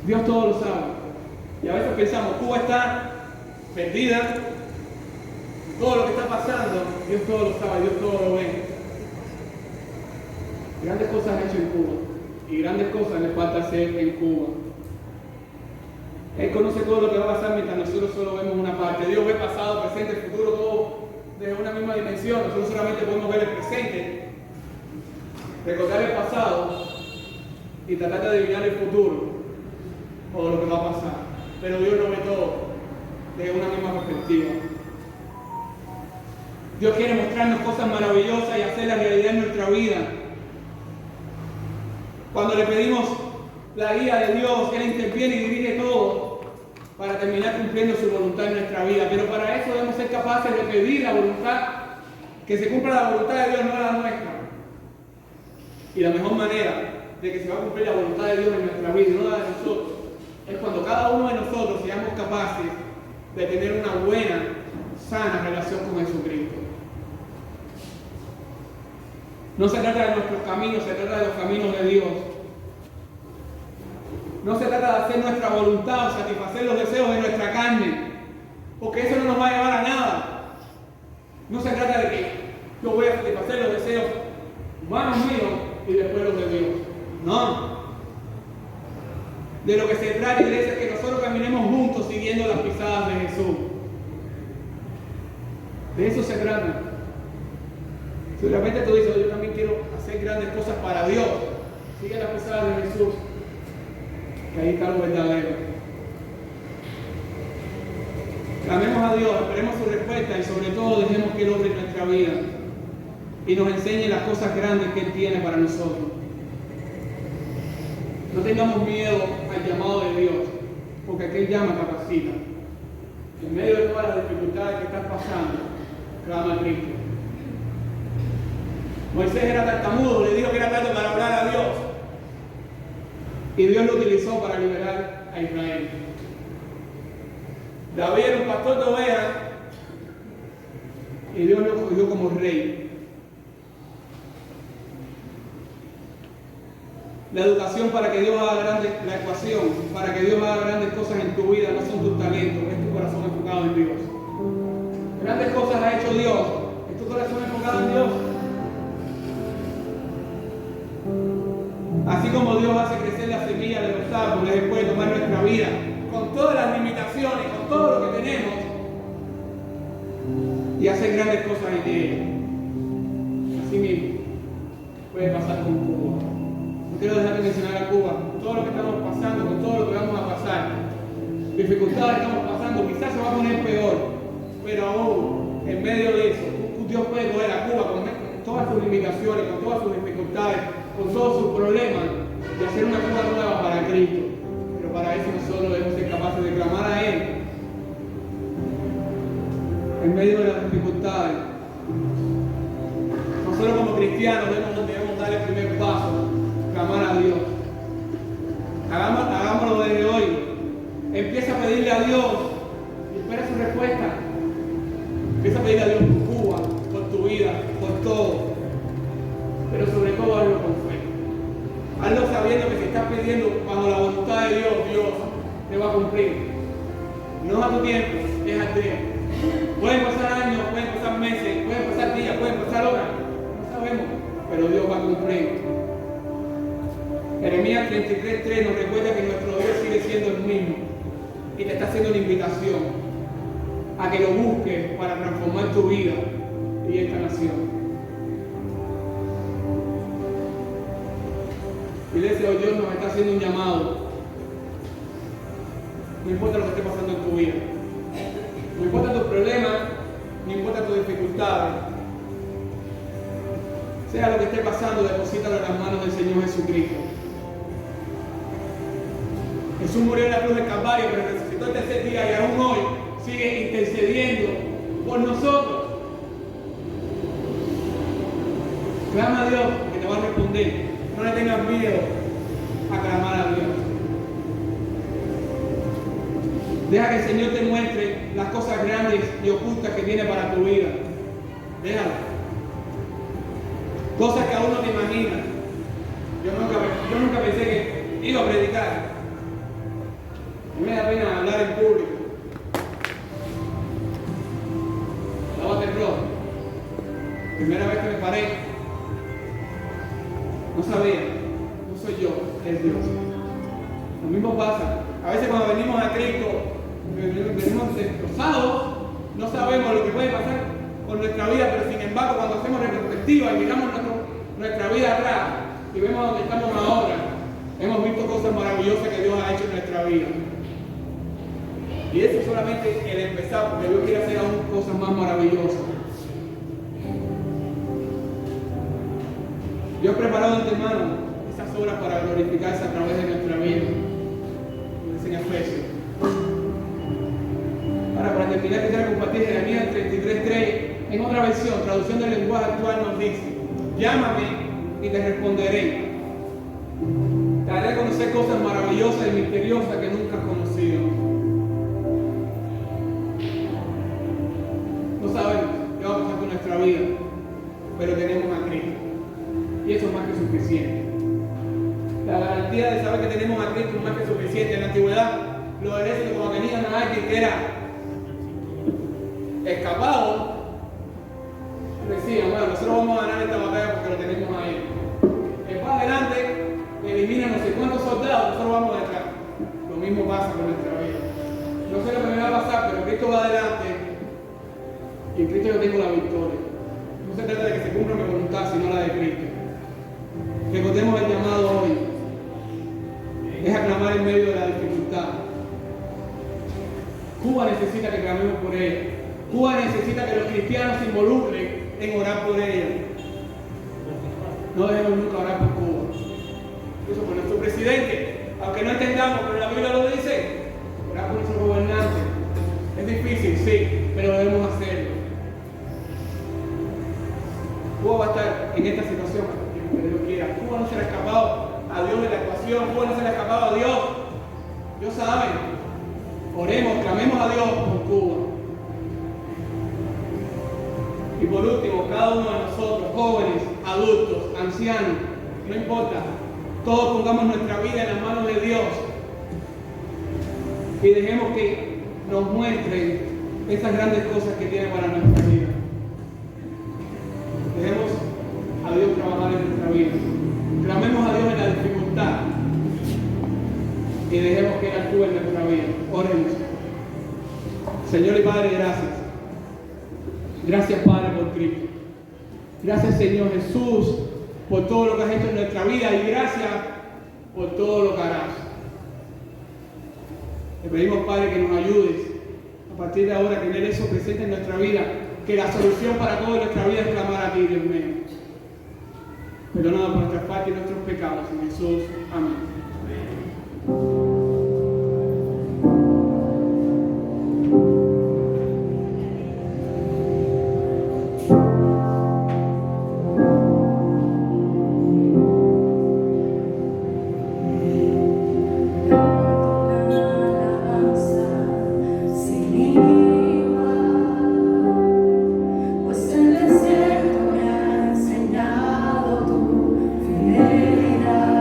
Speaker 3: Dios todo lo sabe. Y a veces pensamos, Cuba está perdida, todo lo que está pasando, Dios todo lo sabe, Dios todo lo ve. Grandes cosas ha hecho en Cuba. Y grandes cosas le falta hacer en Cuba. Él conoce todo lo que va a pasar mientras nosotros solo vemos una parte. Dios ve pasado, presente, futuro, todo desde una misma dimensión. Nosotros solamente podemos ver el presente, recordar el pasado y tratar de adivinar el futuro o lo que va a pasar. Pero Dios lo ve todo desde una misma perspectiva. Dios quiere mostrarnos cosas maravillosas y hacerlas realidad en nuestra vida. Cuando le pedimos la guía de Dios, Él interviene y dirige todo para terminar cumpliendo su voluntad en nuestra vida. Pero para eso debemos ser capaces de pedir la voluntad, que se cumpla la voluntad de Dios, no la nuestra. Y la mejor manera de que se va a cumplir la voluntad de Dios en nuestra vida y no la de nosotros, es cuando cada uno de nosotros seamos capaces de tener una buena, sana relación con Jesucristo. No se trata de nuestros caminos, se trata de los caminos de Dios. No se trata de hacer nuestra voluntad o satisfacer los deseos de nuestra carne, porque eso no nos va a llevar a nada. No se trata de que yo voy a satisfacer los deseos humanos míos y después los de Dios. No. De lo que se trata, iglesia, es que nosotros caminemos juntos siguiendo las pisadas de Jesús. De eso se trata. Si de repente tú dices, yo también quiero hacer grandes cosas para Dios, sigue las pisadas de Jesús, que ahí está lo verdadero. Clamemos a Dios, esperemos su respuesta y sobre todo dejemos que Él obre en nuestra vida y nos enseñe las cosas grandes que Él tiene para nosotros. No tengamos miedo al llamado de Dios, porque aquel llama capacita. En medio de todas las dificultades que estás pasando, clama a Cristo. Moisés era tartamudo, le dijo que era tarde para hablar a Dios. Y Dios lo utilizó para liberar a Israel. David era un pastor de ovejas y Dios lo escogió como rey. La educación para que Dios haga grandes, la ecuación para que Dios haga grandes cosas en tu vida no son tus talentos, es tu corazón enfocado en Dios. Grandes cosas ha hecho Dios, es tu corazón enfocado en Dios. Así como Dios hace crecer la semilla de los árboles, Él puede tomar nuestra vida con todas las limitaciones, con todo lo que tenemos y hacer grandes cosas en ella. Así mismo puede pasar con Cuba. No quiero dejar de mencionar a Cuba, con todo lo que estamos pasando, con todo lo que vamos a pasar, dificultades que estamos pasando, quizás se va a poner peor, pero aún en medio de eso, Dios puede coger a Cuba con todas sus limitaciones, con todas sus dificultades, con todos sus problemas y hacer una Cuba nueva para Cristo. Pero para eso nosotros debemos ser capaces de clamar a Él en medio de las dificultades. Nosotros como cristianos debemos dar el primer paso, clamar a Dios. Hagámoslo desde hoy. Empieza a pedirle a Dios y espera su respuesta. Empieza a pedirle a Dios por Cuba, por tu vida, por todo. Pero sobre todo hazlo con fe. Hazlo sabiendo que si estás pidiendo bajo la voluntad de Dios, Dios te va a cumplir. No es a tu tiempo, es al tiempo. Pueden pasar años, pueden pasar meses, pueden pasar días, pueden pasar horas. No sabemos, pero Dios va a cumplir. Jeremías 33:3 nos recuerda que nuestro Dios sigue siendo el mismo y te está haciendo una invitación a que lo busques para transformar tu vida y esta nación. Iglesia, hoy Dios nos está haciendo un llamado. No importa lo que esté pasando en tu vida, no importa tus problemas, no importa tus dificultades, sea lo que esté pasando, deposítalo en las manos del Señor Jesucristo. Jesús murió en la cruz del Calvario, pero resucitó el tercer día y aún hoy sigue intercediendo por nosotros. Clama a Dios que te va a responder. No le tengas miedo a clamar a Dios. Deja que el Señor te muestre las cosas grandes y ocultas que tiene para tu vida. Déjalo. Cosas que aún no te imaginas. Yo nunca pensé que iba a predicar. No me da pena hablar en público. Daba terror. Primera vez que me paré, no sabía, no soy yo, es Dios. Lo mismo pasa A veces cuando venimos a Cristo, venimos destrozados, no sabemos lo que puede pasar con nuestra vida, pero sin embargo cuando hacemos retrospectiva y miramos nuestra vida atrás y vemos dónde estamos ahora, hemos visto cosas maravillosas que Dios ha hecho en nuestra vida. Y eso es solamente el empezar, porque Dios quiere hacer aún cosas más maravillosas. Dios ha preparado de antemano esas obras para glorificarse a través de nuestra vida. Dice en Efesios. Ahora, para terminar, quisiera compartir Jeremías 33:3. En otra versión, traducción del lenguaje actual, nos dice: llámame y te responderé. Te haré conocer cosas maravillosas y misteriosas que nunca has conocido. No sabemos qué va a pasar con nuestra vida, pero tenemos a Cristo. Y eso es más que suficiente. La garantía de saber que tenemos a Cristo es más que suficiente. En la antigüedad, los ejércitos, cuando tenían a alguien que era escapado, decían: bueno, nosotros vamos a ganar esta batalla porque lo tenemos a él. El para adelante elimina no sé cuántos soldados, nosotros vamos detrás. Lo mismo pasa con nuestra vida. No sé lo que me va a pasar, pero Cristo va adelante y en Cristo yo tengo la victoria. No se trata de que se cumpla mi voluntad, sino la de Cristo. Recordemos el llamado hoy. Es aclamar en medio de la dificultad. Cuba necesita que clamemos por ella. Cuba necesita que los cristianos se involucren en orar por ella. No debemos nunca orar por Cuba. Eso por nuestro presidente, aunque no entendamos, pero la Biblia lo dice. Orar por nuestro gobernante. Es difícil, sí, pero debemos hacerlo. Cuba va a estar en esta situación hasta el tiempo que Dios quiera. Cuba no se le ha escapado a Dios de la ecuación. Cuba no se le ha escapado a Dios. Dios sabe. Oremos, clamemos a Dios por Cuba. Y por último, cada uno de nosotros, jóvenes, adultos, ancianos, no importa, todos pongamos nuestra vida en las manos de Dios y dejemos que nos muestren esas grandes cosas que tiene para nuestra vida. Dejemos a Dios trabajar en nuestra vida. Clamemos a Dios en la dificultad y dejemos que Él actúe en nuestra vida. Oremos. Señor y Padre, gracias. Gracias, Padre, por Cristo. Gracias, Señor Jesús, por todo lo que has hecho en nuestra vida y gracias por todo lo que harás. Te pedimos, Padre, que nos ayudes a partir de ahora a tener eso presente en nuestra vida, que la solución para toda nuestra vida es clamar a ti, Dios mío. Perdónanos por nuestras faltas y nuestros pecados, en Jesús. Amén.
Speaker 2: Fidelidad.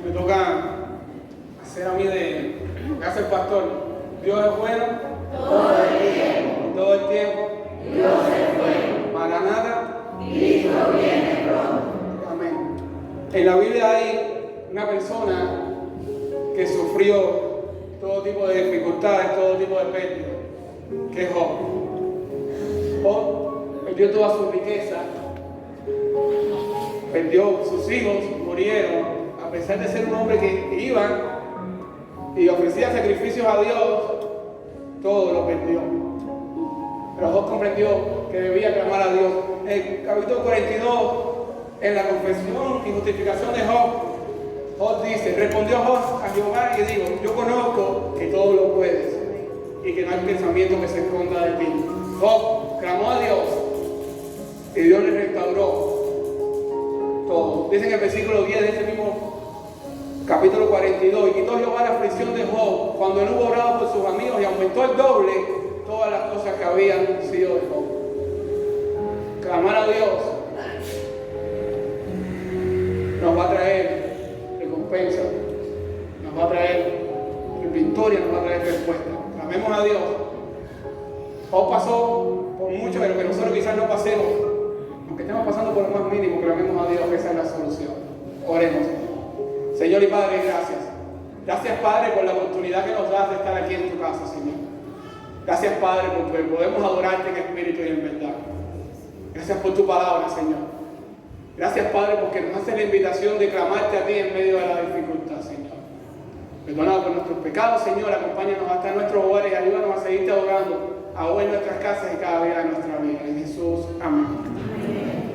Speaker 3: me toca hacer a mí de hace el pastor. Dios es bueno todo el tiempo. Todo el tiempo. Dios es bueno. Para nada. Cristo viene pronto. Amén. En la Biblia hay una persona que sufrió todo tipo de dificultades, todo tipo de pérdidas, que es Job. Job perdió toda su riqueza, perdió sus hijos, murieron, a pesar de ser un hombre que iba y ofrecía sacrificios a Dios, todo lo perdió. Pero Job comprendió que debía clamar a Dios. En el capítulo 42, en la confesión y justificación de Job, Job dice, respondió Job a Jehová y dijo, yo conozco que todo lo puedes y que no hay pensamiento que se esconda de ti. Job clamó a Dios y Dios le restauró todo. Dice en el versículo 10 de este mismo capítulo 42, y quitó Jehová la aflicción de Job cuando él hubo orado por sus amigos y aumentó el doble todas las cosas que habían sido de Job. Clamar a Dios nos va a traer recompensa, nos va a traer victoria, nos va a traer respuesta. Clamemos a Dios. Job pasó por mucho de lo que nosotros quizás no pasemos, aunque estemos pasando por lo más mínimo, clamemos a Dios que esa es la solución. Oremos. Señor y Padre, gracias. Gracias, Padre, por la oportunidad que nos das de estar aquí en tu casa, Señor. Gracias, Padre, porque podemos adorarte en espíritu y en verdad. Gracias por tu palabra, Señor. Gracias, Padre, porque nos hace la invitación de clamarte a ti en medio de la dificultad, Señor. Perdónanos por nuestros pecados, Señor. Acompáñanos hasta nuestros hogares y ayúdanos a seguirte adorando, aún en nuestras casas y cada día de nuestra vida. En Jesús, amén.